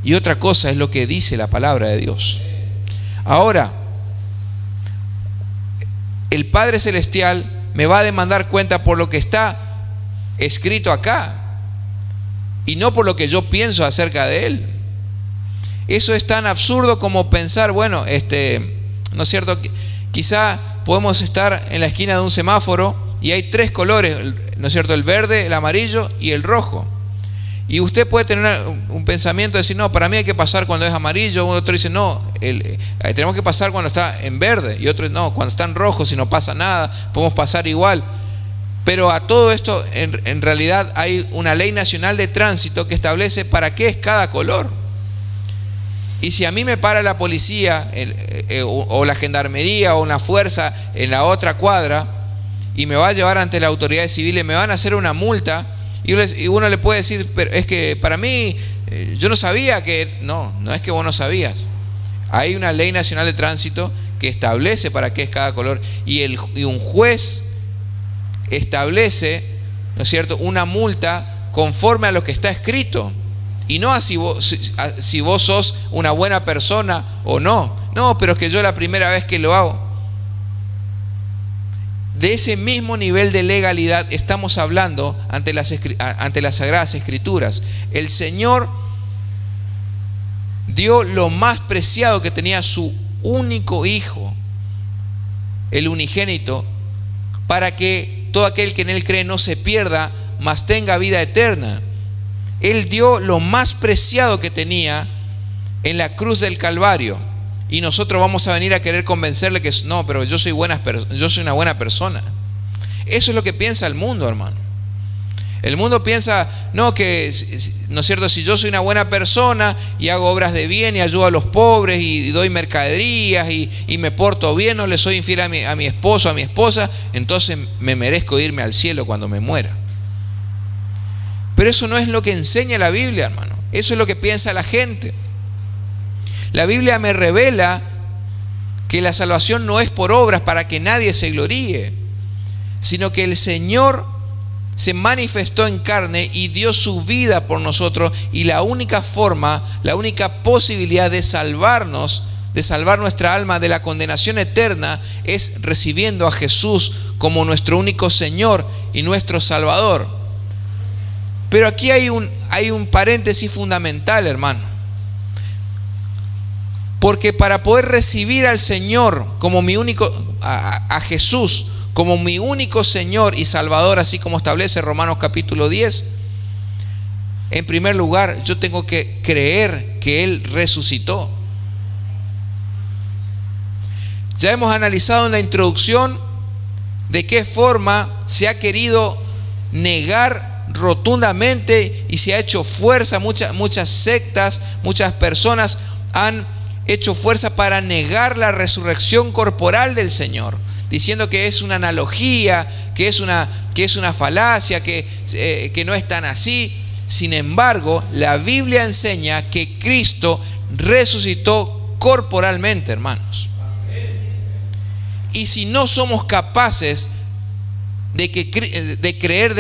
y otra cosa es lo que dice la palabra de Dios. Ahora, el Padre Celestial me va a demandar cuenta por lo que está escrito acá y no por lo que yo pienso acerca de Él. Eso es tan absurdo como pensar, bueno, ¿no es cierto? Quizá podemos estar en la esquina de un semáforo y hay 3 colores, ¿no es cierto? El verde, el amarillo y el rojo. Y usted puede tener un pensamiento de decir, no, para mí hay que pasar cuando es amarillo. Otro dice, no, tenemos que pasar cuando está en verde. Y otro, no, cuando está en rojo, si no pasa nada, podemos pasar igual. Pero a todo esto, en realidad hay una ley nacional de tránsito que establece para qué es cada color. Y si a mí me para la policía o la gendarmería o una fuerza en la otra cuadra y me va a llevar ante las autoridades civiles, me van a hacer una multa, y uno le puede decir, pero es que para mí, yo no sabía que... No es que vos no sabías. Hay una ley nacional de tránsito que establece para qué es cada color, y un juez establece, ¿no es cierto?, una multa conforme a lo que está escrito, y no a si vos sos una buena persona o no. No, pero es que yo la primera vez que lo hago. De ese mismo nivel de legalidad estamos hablando ante las Sagradas Escrituras. El Señor dio lo más preciado que tenía, su único Hijo, el unigénito, para que todo aquel que en Él cree no se pierda, mas tenga vida eterna. Él dio lo más preciado que tenía en la cruz del Calvario. Y nosotros vamos a venir a querer convencerle que no, pero yo soy una buena persona. Eso es lo que piensa el mundo, hermano. El mundo piensa, no, que, ¿no es cierto?, si yo soy una buena persona y hago obras de bien y ayudo a los pobres y doy mercaderías y me porto bien, no le soy infiel a mi esposo, a mi esposa, entonces me merezco irme al cielo cuando me muera. Pero eso no es lo que enseña la Biblia, hermano. Eso es lo que piensa la gente. La Biblia me revela que la salvación no es por obras para que nadie se gloríe, sino que el Señor se manifestó en carne y dio su vida por nosotros, y la única forma, la única posibilidad de salvarnos, de salvar nuestra alma de la condenación eterna, es recibiendo a Jesús como nuestro único Señor y nuestro Salvador. Pero aquí hay un paréntesis fundamental, hermano. Porque para poder recibir al Señor como mi único, a Jesús como mi único Señor y Salvador, así como establece Romanos capítulo 10, en primer lugar yo tengo que creer que Él resucitó. Ya hemos analizado en la introducción de qué forma se ha querido negar rotundamente y se ha hecho fuerza. Muchas sectas, muchas personas han hecho fuerza para negar la resurrección corporal del Señor, diciendo que es una analogía, que es una falacia, que no es tan así. Sin embargo, la Biblia enseña que Cristo resucitó corporalmente, hermanos. Y si no somos capaces de creer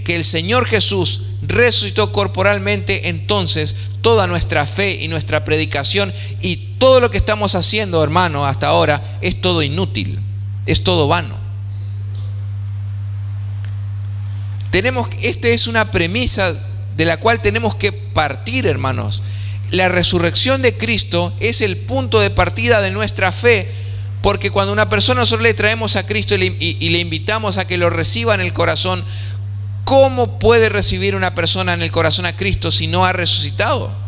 que el Señor Jesús resucitó corporalmente, entonces toda nuestra fe y nuestra predicación y todo lo que estamos haciendo, hermano, hasta ahora, es todo inútil, es todo vano. Esta es una premisa de la cual tenemos que partir, hermanos. La resurrección de Cristo es el punto de partida de nuestra fe, porque cuando una persona nosotros le traemos a Cristo y le invitamos a que lo reciba en el corazón, ¿cómo puede recibir una persona en el corazón a Cristo si no ha resucitado?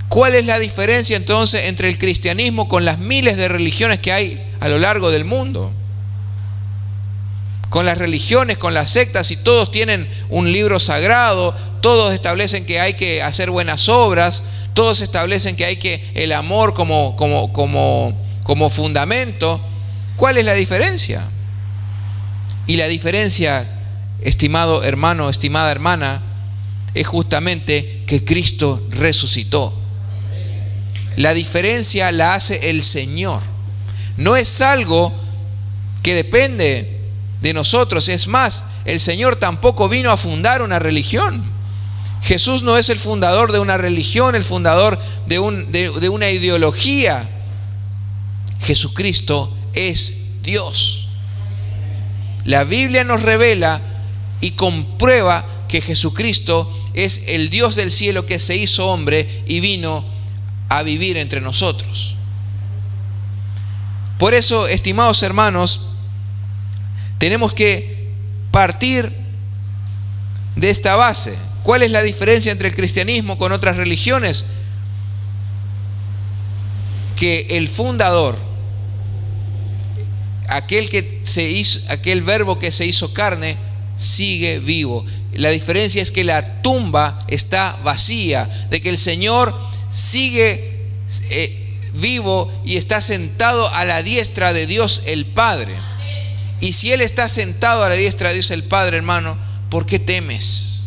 ¿Cuál es la diferencia entonces entre el cristianismo con las miles de religiones que hay a lo largo del mundo? Con las religiones, con las sectas, y todos tienen un libro sagrado, todos establecen que hay que hacer buenas obras, todos establecen que hay que el amor como fundamento. ¿Cuál es la diferencia? Y la diferencia, estimado hermano, estimada hermana, es justamente que Cristo resucitó. La diferencia la hace el Señor. No es algo que depende de nosotros. Es más, el Señor tampoco vino a fundar una religión. Jesús no es el fundador de una religión, el fundador de una ideología. Jesucristo es Dios. La Biblia nos revela y comprueba que Jesucristo es el Dios del cielo que se hizo hombre y vino a vivir entre nosotros. Por eso, estimados hermanos, tenemos que partir de esta base. ¿Cuál es la diferencia entre el cristianismo con otras religiones? Que el fundador, aquel verbo que se hizo carne, sigue vivo. La diferencia es que la tumba está vacía, de que el Señor sigue vivo y está sentado a la diestra de Dios el Padre. Y si Él está sentado a la diestra de Dios el Padre, hermano, ¿por qué temes?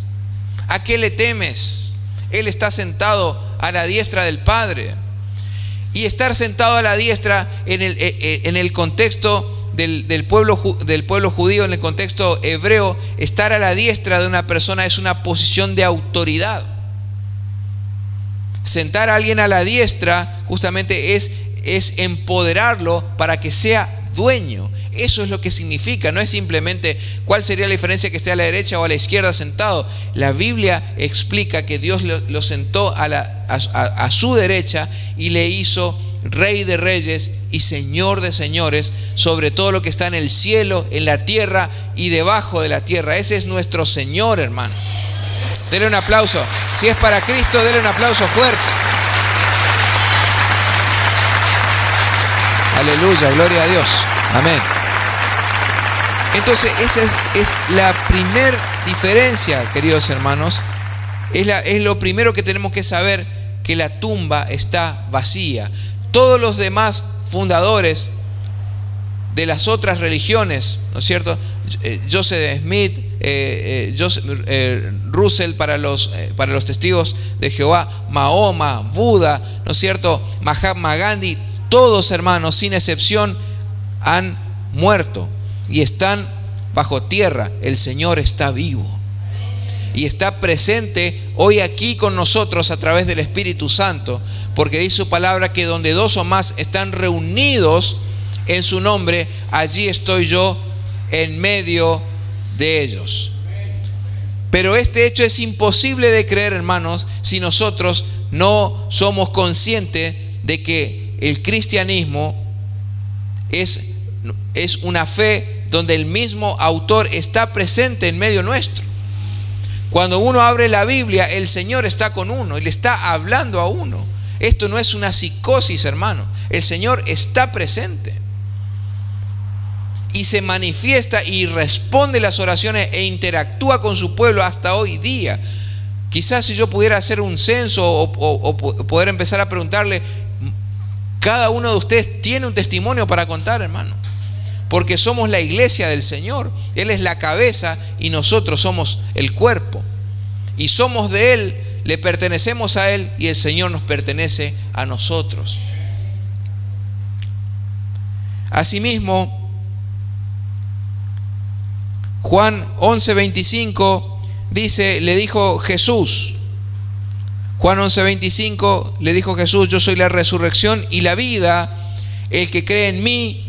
¿A qué le temes? Él está sentado a la diestra del Padre. Y estar sentado a la diestra en el contexto del pueblo judío, en el contexto hebreo, estar a la diestra de una persona es una posición de autoridad. Sentar a alguien a la diestra justamente es empoderarlo para que sea dueño. Eso es lo que significa. No es simplemente cuál sería la diferencia que esté a la derecha o a la izquierda sentado. La Biblia explica que Dios lo sentó a su derecha y le hizo Rey de Reyes y Señor de Señores sobre todo lo que está en el cielo, en la tierra y debajo de la tierra. Ese es nuestro Señor, hermano. Dele un aplauso. Si es para Cristo, dele un aplauso fuerte. Aleluya, gloria a Dios. Amén. Entonces esa es la primer diferencia, queridos hermanos. Es lo primero que tenemos que saber, que la tumba está vacía. Todos los demás fundadores de las otras religiones, ¿no es cierto? Joseph Smith, Russell para los testigos de Jehová, Mahoma, Buda, ¿no es cierto? Mahatma Gandhi, todos, hermanos, sin excepción, han muerto y están bajo tierra. El Señor está vivo y está presente hoy aquí con nosotros a través del Espíritu Santo, porque dice su palabra que donde dos o más están reunidos en su nombre, allí estoy yo en medio de ellos. Pero este hecho es imposible de creer, hermanos, si nosotros no somos conscientes de que el cristianismo es una fe donde el mismo autor está presente en medio nuestro. Cuando uno abre la Biblia, el Señor está con uno y le está hablando a uno. Esto no es una psicosis, hermano. El Señor está presente y se manifiesta y responde las oraciones e interactúa con su pueblo hasta hoy día. Quizás si yo pudiera hacer un censo o poder empezar a preguntarle, cada uno de ustedes tiene un testimonio para contar, hermano, porque somos la iglesia del Señor. Él es la cabeza y nosotros somos el cuerpo, y somos de Él, le pertenecemos a Él y el Señor nos pertenece a nosotros. Asimismo, Juan 11:25 dice, le dijo Jesús, Juan 11:25 le dijo Jesús, yo soy la resurrección y la vida, el que cree en mí,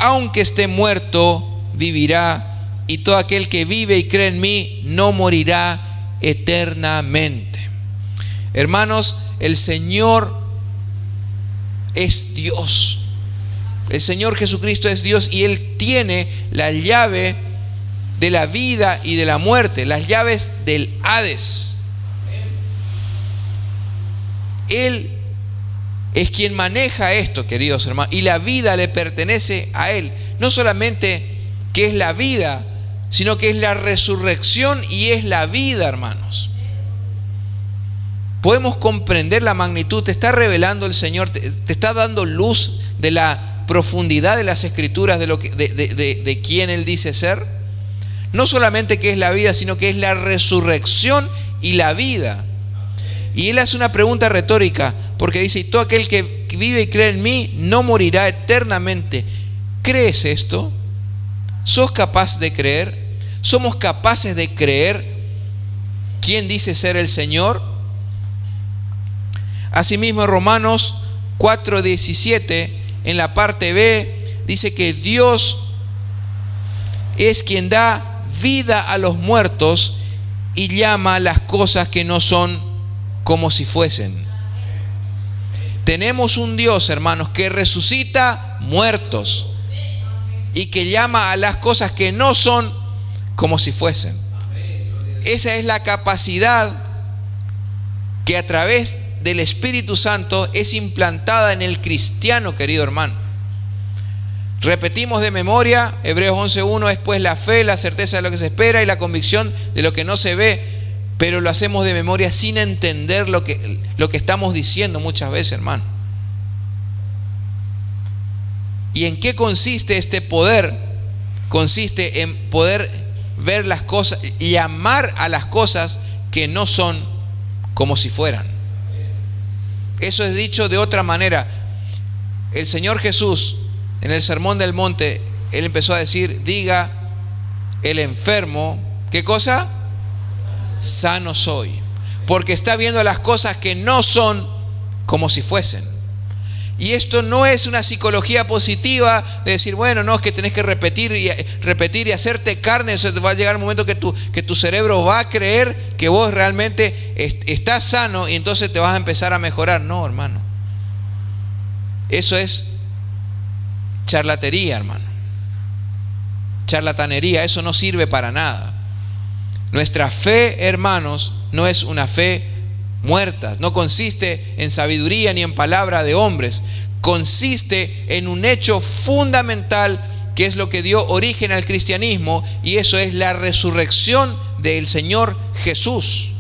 aunque esté muerto, vivirá, y todo aquel que vive y cree en mí no morirá eternamente. Hermanos, el Señor es Dios. El Señor Jesucristo es Dios y Él tiene la llave de la vida y de la muerte, las llaves del Hades. Él es quien maneja esto, queridos hermanos, y la vida le pertenece a Él. No solamente que es la vida, sino que es la resurrección y es la vida, hermanos. Podemos comprender la magnitud. Te está revelando el Señor, te está dando luz de la profundidad de las Escrituras, de quién Él dice ser. No solamente que es la vida, sino que es la resurrección y la vida. Y Él hace una pregunta retórica, porque dice, y todo aquel que vive y cree en mí no morirá eternamente. ¿Crees esto? ¿Sos capaz de creer? ¿Somos capaces de creer quién dice ser el Señor? Asimismo, Romanos 4:17, en la parte B, dice que Dios es quien da vida a los muertos y llama a las cosas que no son como si fuesen. Tenemos un Dios, hermanos, que resucita muertos y que llama a las cosas que no son como si fuesen. Esa es la capacidad que a través del Espíritu Santo es implantada en el cristiano, querido hermano. Repetimos de memoria, Hebreos 11:1 es pues la fe, la certeza de lo que se espera y la convicción de lo que no se ve, pero lo hacemos de memoria sin entender lo que estamos diciendo muchas veces, hermano. ¿Y en qué consiste este poder? Consiste en poder ver las cosas y amar a las cosas que no son como si fueran. Eso es dicho de otra manera. El Señor Jesús, en el Sermón del Monte, Él empezó a decir, diga el enfermo, ¿qué cosa? Sano soy. Porque está viendo las cosas que no son como si fuesen. Y esto no es una psicología positiva de decir, bueno, no, es que tenés que repetir y hacerte carne. Eso va a llegar un momento que tu cerebro va a creer que vos realmente estás sano y entonces te vas a empezar a mejorar. No, hermano. Eso es charlatería, hermano. Charlatanería, eso no sirve para nada. Nuestra fe, hermanos, no es una fe muerta, no consiste en sabiduría ni en palabra de hombres, consiste en un hecho fundamental que es lo que dio origen al cristianismo, y eso es la resurrección del Señor Jesús.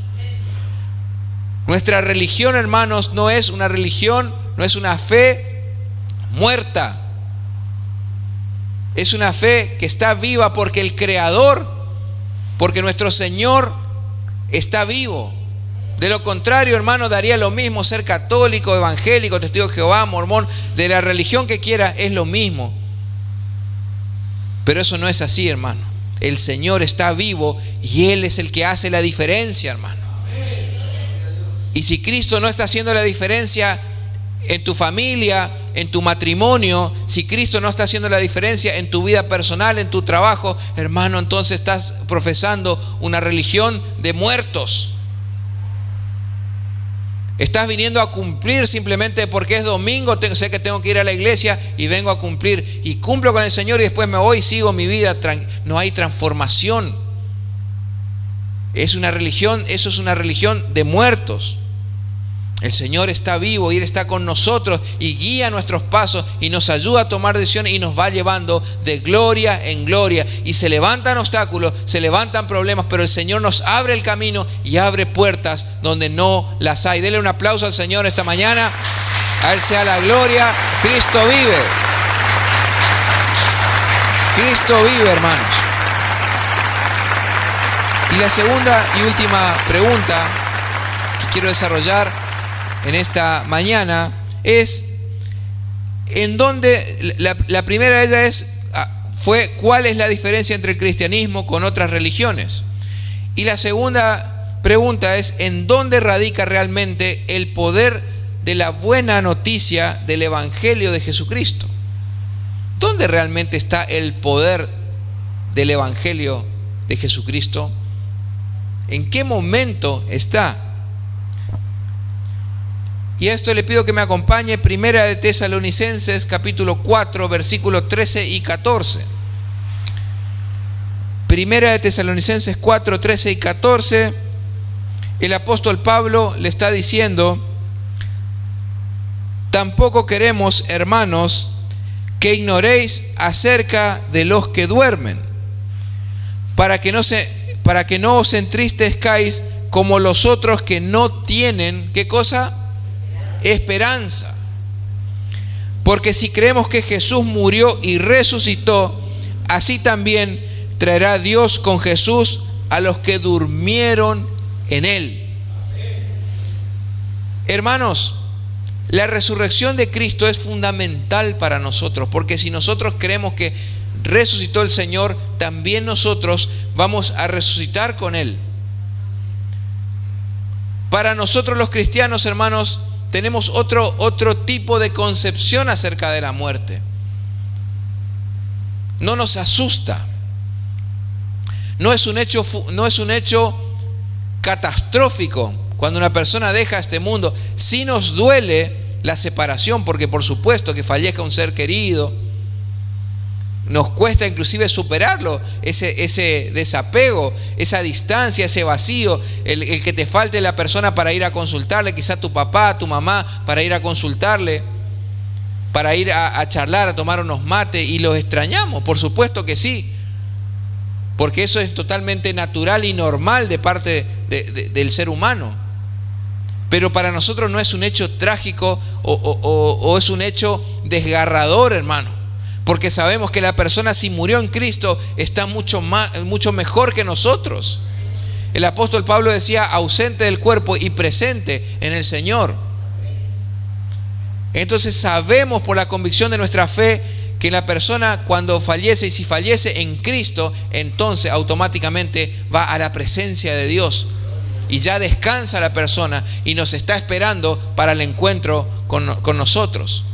Nuestra religión, hermanos, no es una religión, no es una fe muerta. Es una fe que está viva porque el Creador, porque nuestro Señor está vivo. De lo contrario, hermano, daría lo mismo ser católico, evangélico, testigo de Jehová, mormón, de la religión que quiera, es lo mismo. Pero eso no es así, hermano. El Señor está vivo y Él es el que hace la diferencia, hermano. Y si Cristo no está haciendo la diferencia en tu familia, en tu matrimonio, si Cristo no está haciendo la diferencia en tu vida personal, en tu trabajo, hermano, entonces estás profesando una religión de muertos. Estás viniendo a cumplir simplemente porque es domingo, sé que tengo que ir a la iglesia y vengo a cumplir. Y cumplo con el Señor y después me voy y sigo mi vida. No hay transformación. Es una religión, eso es una religión de muertos. El Señor está vivo y Él está con nosotros y guía nuestros pasos y nos ayuda a tomar decisiones y nos va llevando de gloria en gloria. Y se levantan obstáculos, se levantan problemas, pero el Señor nos abre el camino y abre puertas donde no las hay. Dele un aplauso al Señor esta mañana. A Él sea la gloria. Cristo vive. Cristo vive, hermanos. Y la segunda y última pregunta que quiero desarrollar en esta mañana es en dónde, la primera de ellas fue cuál es la diferencia entre el cristianismo con otras religiones, y la segunda pregunta es en dónde radica realmente el poder de la buena noticia del Evangelio de Jesucristo. ¿Dónde realmente está el poder del Evangelio de Jesucristo? ¿En qué momento está? Y a esto le pido que me acompañe Primera de Tesalonicenses capítulo 4 versículos 13 y 14. Primera de Tesalonicenses 4, 13 y 14. El apóstol Pablo le está diciendo: tampoco queremos, hermanos, que ignoréis acerca de los que duermen, para que no os entristezcáis como los otros que no tienen, ¿qué cosa? Esperanza. Porque si creemos que Jesús murió y resucitó, así también traerá Dios con Jesús a los que durmieron en Él. Hermanos, la resurrección de Cristo es fundamental para nosotros, porque si nosotros creemos que resucitó el Señor, también nosotros vamos a resucitar con Él. Para nosotros los cristianos, hermanos, tenemos otro tipo de concepción acerca de la muerte. No nos asusta. No es un hecho catastrófico cuando una persona deja este mundo. Sí nos duele la separación, porque por supuesto que fallezca un ser querido. nos cuesta inclusive superarlo, ese desapego, esa distancia, ese vacío, el que te falte la persona para ir a consultarle, quizá tu papá, tu mamá, para ir a consultarle, para ir a charlar, a tomar unos mates, y los extrañamos, por supuesto que sí, porque eso es totalmente natural y normal de parte del ser humano. Pero para nosotros no es un hecho trágico o es un hecho desgarrador, hermano, porque sabemos que la persona, si murió en Cristo, está mucho mejor que nosotros. El apóstol Pablo decía: ausente del cuerpo y presente en el Señor. Entonces sabemos por la convicción de nuestra fe que la persona, cuando fallece, y si fallece en Cristo, entonces automáticamente va a la presencia de Dios y ya descansa la persona y nos está esperando para el encuentro con nosotros.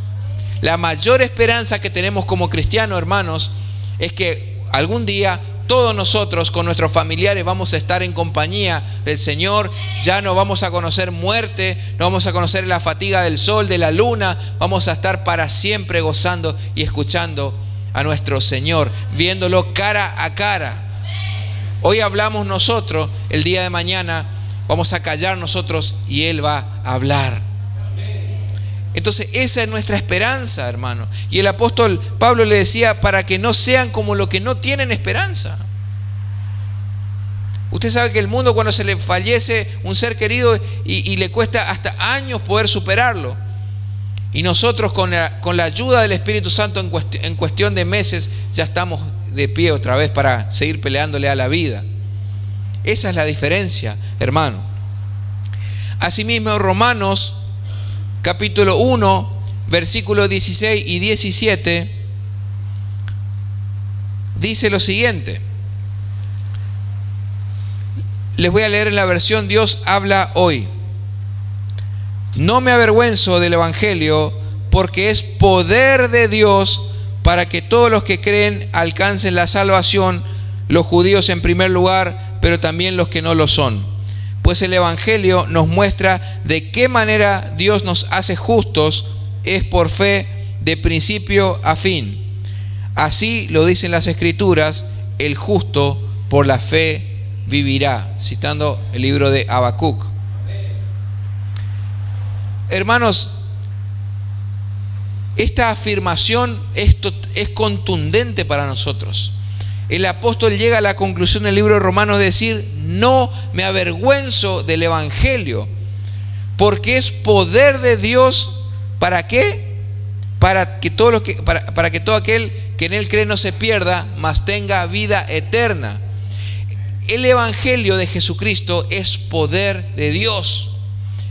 La mayor esperanza que tenemos como cristianos, hermanos, es que algún día todos nosotros con nuestros familiares vamos a estar en compañía del Señor. Ya no vamos a conocer muerte, no vamos a conocer la fatiga del sol, de la luna. Vamos a estar para siempre gozando y escuchando a nuestro Señor, viéndolo cara a cara. Hoy hablamos nosotros, el día de mañana vamos a callar nosotros y Él va a hablar. Entonces esa es nuestra esperanza, hermano. Y el apóstol Pablo le decía: para que no sean como los que no tienen esperanza. Usted sabe que el mundo, cuando se le fallece un ser querido y le cuesta hasta años poder superarlo, y nosotros con la ayuda del Espíritu Santo en cuestión de meses ya estamos de pie otra vez para seguir peleándole a la vida. Esa es la diferencia, hermano. Asimismo, Romanos capítulo 1, versículos 16 y 17, dice lo siguiente. Les voy a leer en la versión Dios habla hoy. No me avergüenzo del Evangelio, porque es poder de Dios para que todos los que creen alcancen la salvación, los judíos en primer lugar, pero también los que no lo son. Pues el Evangelio nos muestra de qué manera Dios nos hace justos, es por fe de principio a fin. Así lo dicen las Escrituras: el justo por la fe vivirá, citando el libro de Habacuc. Hermanos, esta afirmación es contundente para nosotros. El apóstol llega a la conclusión del libro de Romanos de decir: no me avergüenzo del Evangelio, porque es poder de Dios. ¿Para qué? Para que todo aquel que en él cree no se pierda, mas tenga vida eterna. El Evangelio de Jesucristo es poder de Dios.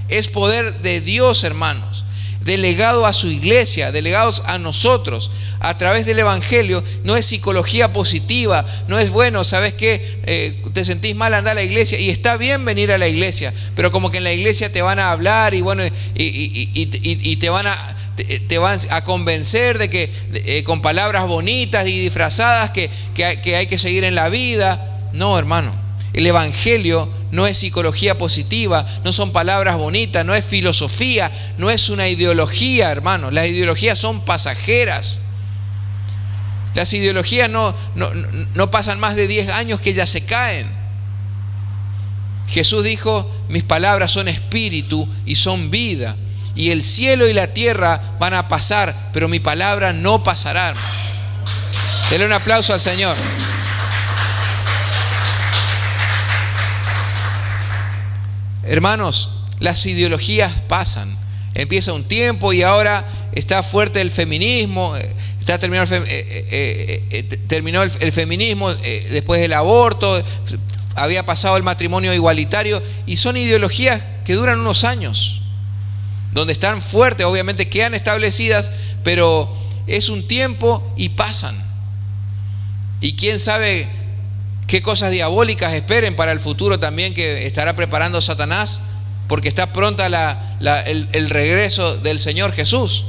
Es poder de Dios, hermanos, delegado a su iglesia, delegados a nosotros a través del Evangelio. No es psicología positiva, no es bueno, ¿sabes qué? Te sentís mal, anda a la iglesia, y está bien venir a la iglesia, pero como que en la iglesia te van a hablar y bueno, y te van a convencer de que con palabras bonitas y disfrazadas que hay que seguir en la vida. No, hermano, el Evangelio no es psicología positiva, no son palabras bonitas, no es filosofía, no es una ideología, hermano. Las ideologías son pasajeras. Las ideologías no pasan más de 10 años que ya se caen. Jesús dijo: mis palabras son espíritu y son vida, y el cielo y la tierra van a pasar, pero mi palabra no pasará. Denle un aplauso al Señor. Hermanos, las ideologías pasan. Empieza un tiempo y ahora está fuerte el feminismo. Terminó el feminismo, después del aborto, había pasado el matrimonio igualitario, y son ideologías que duran unos años, donde están fuertes, obviamente quedan establecidas, pero es un tiempo y pasan. Y quién sabe qué cosas diabólicas esperen para el futuro también, que estará preparando Satanás, porque está pronta el regreso del Señor Jesús.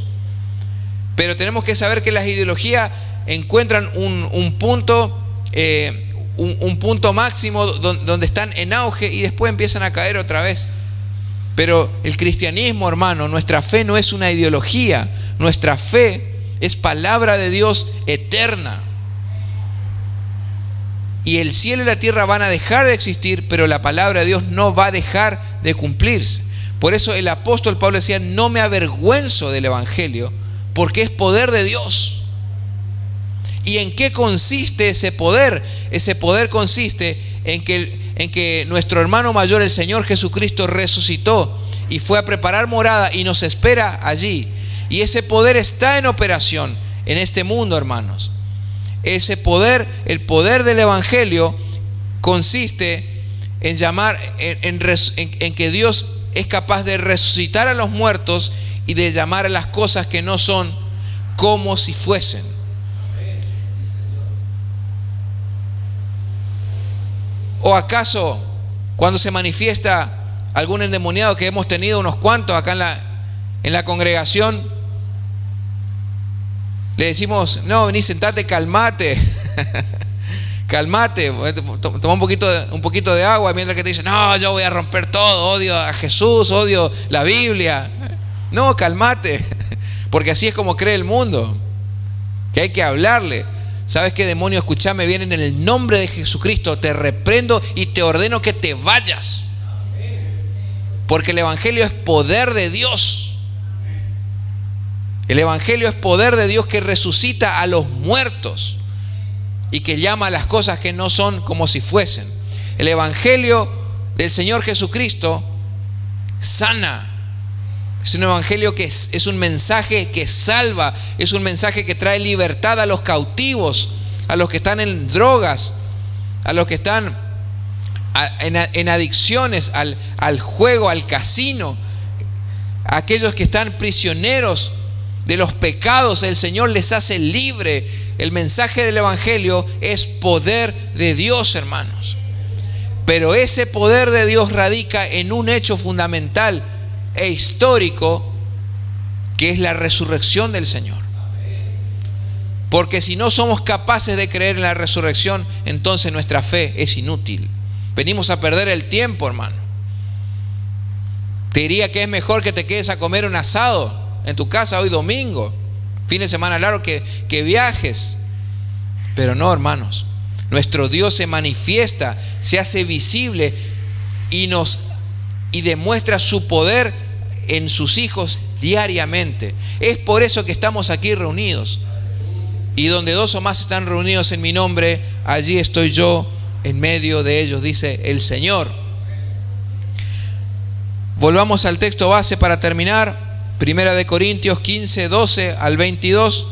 Pero tenemos que saber que las ideologías encuentran un punto máximo donde están en auge y después empiezan a caer otra vez. Pero el cristianismo, hermano, nuestra fe no es una ideología, nuestra fe es palabra de Dios eterna. y el cielo y la tierra van a dejar de existir, pero la palabra de Dios no va a dejar de cumplirse. Por eso el apóstol Pablo decía: no me avergüenzo del evangelio, porque es poder de Dios. ¿Y en qué consiste ese poder? Ese poder consiste en que nuestro hermano mayor, el Señor Jesucristo, resucitó y fue a preparar morada y nos espera allí. Y ese poder está en operación en este mundo, hermanos. Ese poder, el poder del evangelio, consiste en en que Dios es capaz de resucitar a los muertos y de llamar a las cosas que no son como si fuesen. ¿O acaso cuando se manifiesta algún endemoniado, que hemos tenido unos cuantos acá en la congregación, le decimos: no, vení, sentate, calmate, calmate, toma un poquito de agua, mientras que te dicen: no, yo voy a romper todo, odio a Jesús, odio la Biblia? No, calmate, porque así es como cree el mundo, que hay que hablarle. ¿Sabes qué, demonio? Escuchame bien, en el nombre de Jesucristo te reprendo y te ordeno que te vayas, porque el evangelio es poder de Dios. El evangelio es poder de Dios que resucita a los muertos y que llama a las cosas que no son como si fuesen. El evangelio del Señor Jesucristo sana. Es un evangelio que es un mensaje que salva, es un mensaje que trae libertad a los cautivos, a los que están en drogas, a los que están en adicciones al juego, al casino, a aquellos que están prisioneros de los pecados. El Señor les hace libre. El mensaje del evangelio es poder de Dios, hermanos. Pero ese poder de Dios radica en un hecho fundamental e histórico, que es la resurrección del Señor. Porque si no somos capaces de creer en la resurrección, entonces nuestra fe es inútil. Venimos a perder el tiempo, hermano. Te diría que es mejor que te quedes a comer un asado en tu casa hoy domingo, fin de semana largo, que viajes. Pero no, hermanos, nuestro Dios se manifiesta, se hace visible y demuestra su poder en sus hijos diariamente. Es por eso que estamos aquí reunidos. Y donde dos o más están reunidos en mi nombre, allí estoy yo en medio de ellos, dice el Señor. Volvamos al texto base para terminar. Primera de Corintios 15, 12 al 22.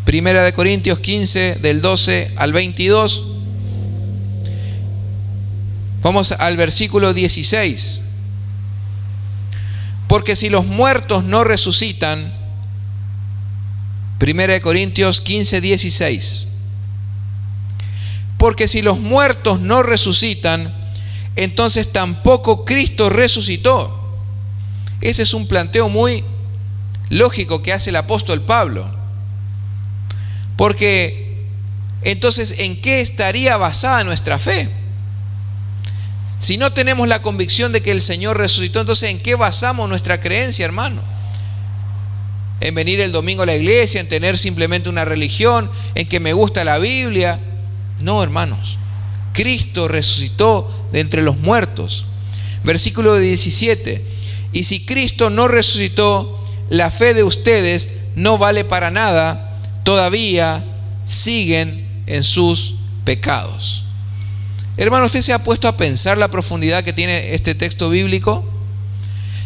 Primera de Corintios 15, del 12 al 22. Vamos al versículo 16. Porque si los muertos no resucitan, Primera de Corintios 15, 16. Porque si los muertos no resucitan, entonces tampoco Cristo resucitó. Este es un planteo muy lógico que hace el apóstol Pablo. Porque entonces, ¿en qué estaría basada nuestra fe? Si no tenemos la convicción de que el Señor resucitó, entonces ¿en qué basamos nuestra creencia, hermano? ¿En venir el domingo a la iglesia? ¿En tener simplemente una religión? ¿En que me gusta la Biblia? No, hermanos. Cristo resucitó de entre los muertos. Versículo 17. Y si Cristo no resucitó, la fe de ustedes no vale para nada. Todavía siguen en sus pecados. Hermano, ¿usted se ha puesto a pensar la profundidad que tiene este texto bíblico?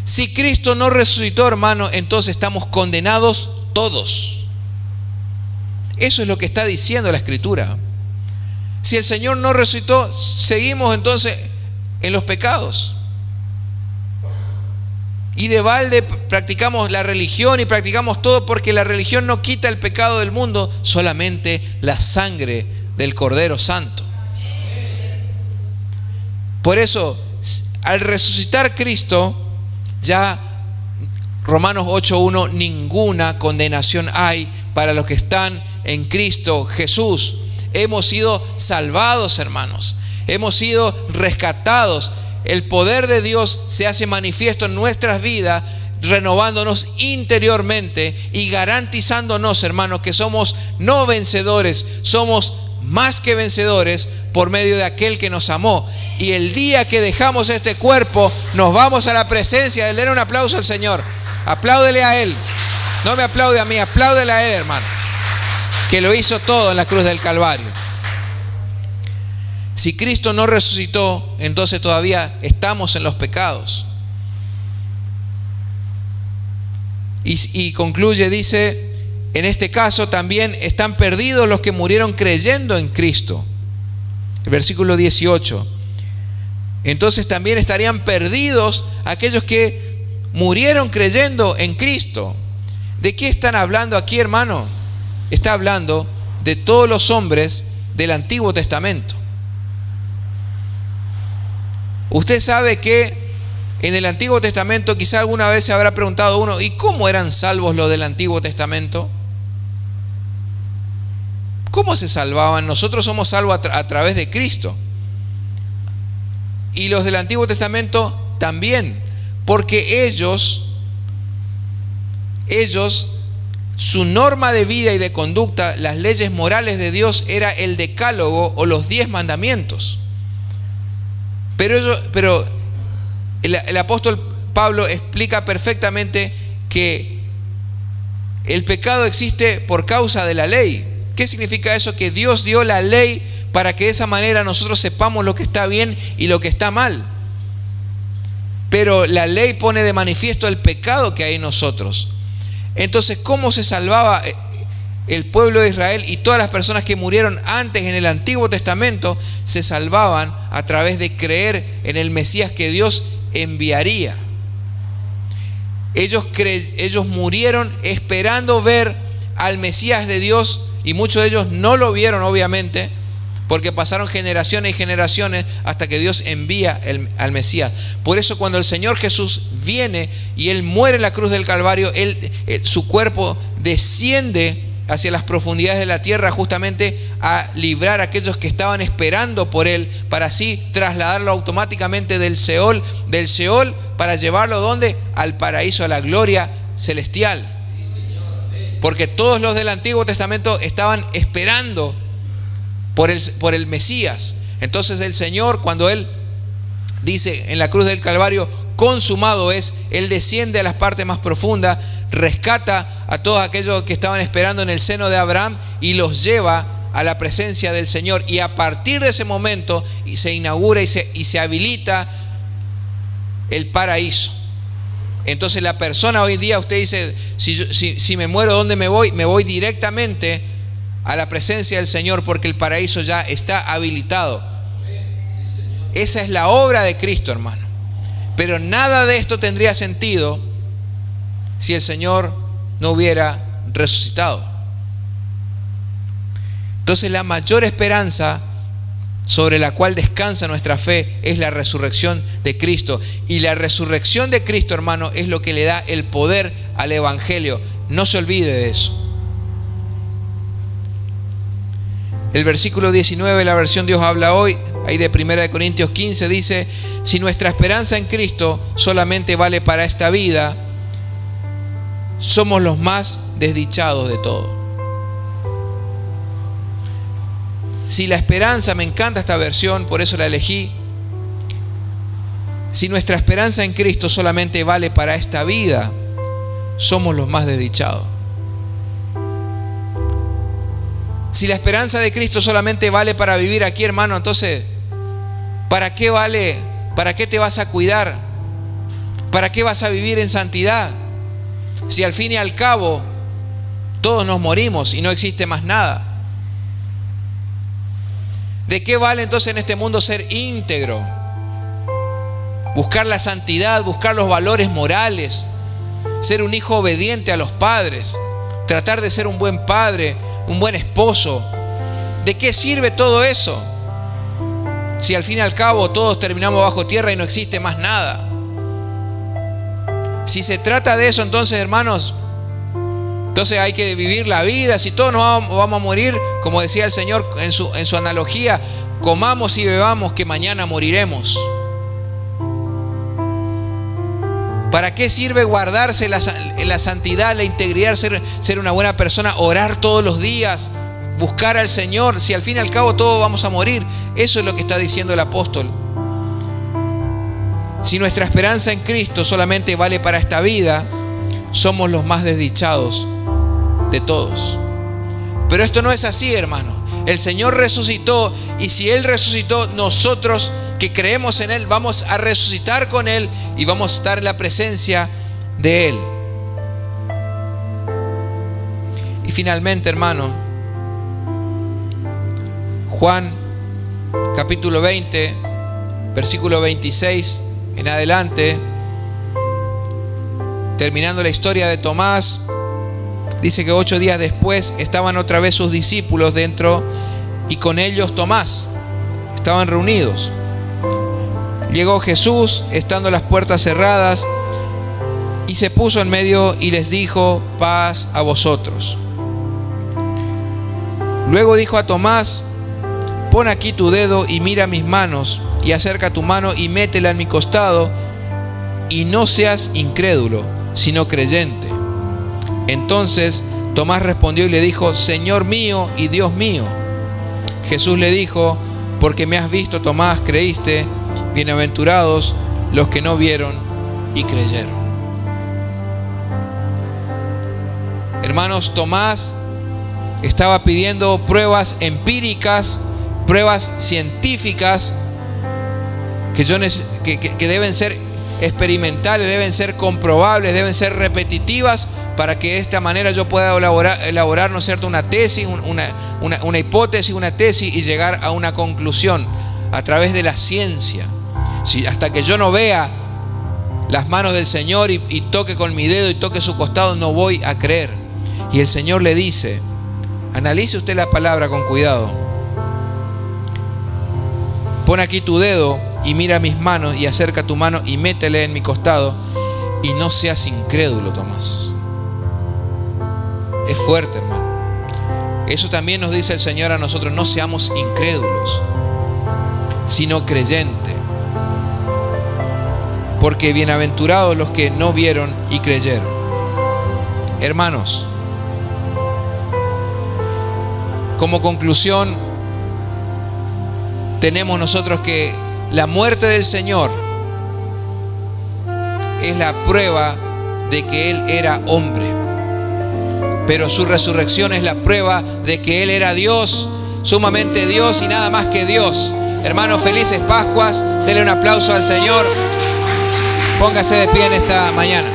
Si Cristo no resucitó, hermano, entonces estamos condenados todos. Eso es lo que está diciendo la Escritura. Si el Señor no resucitó, seguimos entonces en los pecados. Y de balde practicamos la religión y practicamos todo, porque la religión no quita el pecado del mundo, solamente la sangre del Cordero Santo. Por eso, al resucitar Cristo, ya Romanos 8:1, ninguna condenación hay para los que están en Cristo Jesús. Hemos sido salvados, hermanos. Hemos sido rescatados. El poder de Dios se hace manifiesto en nuestras vidas, renovándonos interiormente y garantizándonos, hermanos, que somos no vencedores, somos más que vencedores por medio de aquel que nos amó. Y el día que dejamos este cuerpo, nos vamos a la presencia de Él. Den un aplauso al Señor. Apláudele a Él. No me aplaude a mí, apláudele a Él, hermano, que lo hizo todo en la cruz del Calvario. Si Cristo no resucitó, entonces todavía estamos en los pecados. Y concluye, dice, en este caso también están perdidos los que murieron creyendo en Cristo. El versículo 18. Entonces también estarían perdidos aquellos que murieron creyendo en Cristo. ¿De qué están hablando aquí, hermano? Está hablando de todos los hombres del Antiguo Testamento. Usted sabe que en el Antiguo Testamento, quizá alguna vez se habrá preguntado uno, ¿y cómo eran salvos los del Antiguo Testamento? ¿Cómo se salvaban? Nosotros somos salvos a través de Cristo. Y los del Antiguo Testamento también, porque ellos, su norma de vida y de conducta, las leyes morales de Dios, era el decálogo o los 10 mandamientos. Pero el apóstol Pablo explica perfectamente que el pecado existe por causa de la ley. ¿Qué significa eso? Que Dios dio la ley para que de esa manera nosotros sepamos lo que está bien y lo que está mal. Pero la ley pone de manifiesto el pecado que hay en nosotros. Entonces, ¿cómo se salvaba el pueblo de Israel y todas las personas que murieron antes en el Antiguo Testamento? Se salvaban a través de creer en el Mesías que Dios enviaría. Ellos murieron esperando ver al Mesías de Dios, y muchos de ellos no lo vieron, obviamente, porque pasaron generaciones y generaciones hasta que Dios envía al Mesías. Por eso cuando el Señor Jesús viene y Él muere en la cruz del Calvario, su cuerpo desciende hacia las profundidades de la tierra justamente a librar a aquellos que estaban esperando por Él, para así trasladarlo automáticamente del Seol para llevarlo ¿dónde? Al paraíso, a la gloria celestial. Porque todos los del Antiguo Testamento estaban esperando por el Mesías. Entonces el Señor, cuando Él dice en la cruz del Calvario, consumado es, Él desciende a las partes más profundas, rescata a todos aquellos que estaban esperando en el seno de Abraham y los lleva a la presencia del Señor. Y a partir de ese momento se inaugura y se habilita el paraíso. Entonces la persona hoy día, usted dice, si me muero, ¿dónde me voy? Me voy directamente a la presencia del Señor, porque el paraíso ya está habilitado. Esa es la obra de Cristo, hermano. Pero nada de esto tendría sentido si el Señor no hubiera resucitado. Entonces la mayor esperanza sobre la cual descansa nuestra fe es la resurrección de Cristo. Y la resurrección de Cristo, hermano, es lo que le da el poder al Evangelio. No se olvide de eso. El versículo 19, la versión Dios habla hoy, ahí de 1 Corintios 15, dice: si nuestra esperanza en Cristo solamente vale para esta vida, somos los más desdichados de todo. Si la esperanza, me encanta esta versión, por eso la elegí. Si nuestra esperanza en Cristo solamente vale para esta vida, somos los más desdichados. Si la esperanza de Cristo solamente vale para vivir aquí, hermano, entonces, ¿para qué vale? ¿Para qué te vas a cuidar? ¿Para qué vas a vivir en santidad? Si al fin y al cabo todos nos morimos y no existe más nada. ¿De qué vale entonces en este mundo ser íntegro? Buscar la santidad, buscar los valores morales, ser un hijo obediente a los padres, tratar de ser un buen padre, un buen esposo. ¿De qué sirve todo eso? Si al fin y al cabo todos terminamos bajo tierra y no existe más nada. Si se trata de eso, entonces, hermanos, entonces hay que vivir la vida. Si todos nos vamos a morir, como decía el Señor en su analogía, comamos y bebamos que mañana moriremos. ¿Para qué sirve guardarse la santidad, la integridad, ser una buena persona, orar todos los días, buscar al Señor, si al fin y al cabo todos vamos a morir? Eso es lo que está diciendo el apóstol. Si nuestra esperanza en Cristo solamente vale para esta vida, somos los más desdichados de todos. Pero esto no es así, hermano. El Señor resucitó, y si Él resucitó, nosotros que creemos en Él vamos a resucitar con Él y vamos a estar en la presencia de Él. Y finalmente, hermano, Juan capítulo 20, versículo 26 en adelante, terminando la historia de Tomás, dice que 8 días después estaban otra vez sus discípulos dentro y con ellos Tomás. Estaban reunidos. Llegó Jesús, estando las puertas cerradas, y se puso en medio y les dijo: paz a vosotros. Luego dijo a Tomás: pon aquí tu dedo y mira mis manos, y acerca tu mano y métela en mi costado, y no seas incrédulo, sino creyente. Entonces Tomás respondió y le dijo: Señor mío y Dios mío. Jesús le dijo: porque me has visto, Tomás, creíste. Bienaventurados los que no vieron y creyeron. Hermanos, Tomás estaba pidiendo pruebas empíricas, pruebas científicas que deben ser experimentales, deben ser comprobables, deben ser repetitivas, para que de esta manera yo pueda elaborar, ¿no es cierto?, una tesis, una hipótesis, una tesis, y llegar a una conclusión a través de la ciencia. Si hasta que yo no vea las manos del Señor y toque con mi dedo y toque su costado, no voy a creer. Y el Señor le dice: analice usted la palabra con cuidado. Pon aquí tu dedo y mira mis manos, y acerca tu mano y métele en mi costado, y no seas incrédulo, Tomás. Es fuerte, hermano. Eso también nos dice el Señor a nosotros: no seamos incrédulos, sino creyentes. Porque bienaventurados los que no vieron y creyeron. Hermanos, como conclusión, tenemos nosotros que la muerte del Señor es la prueba de que Él era hombre, pero su resurrección es la prueba de que Él era Dios, sumamente Dios y nada más que Dios. Hermanos, felices Pascuas. Denle un aplauso al Señor. Póngase de pie en esta mañana.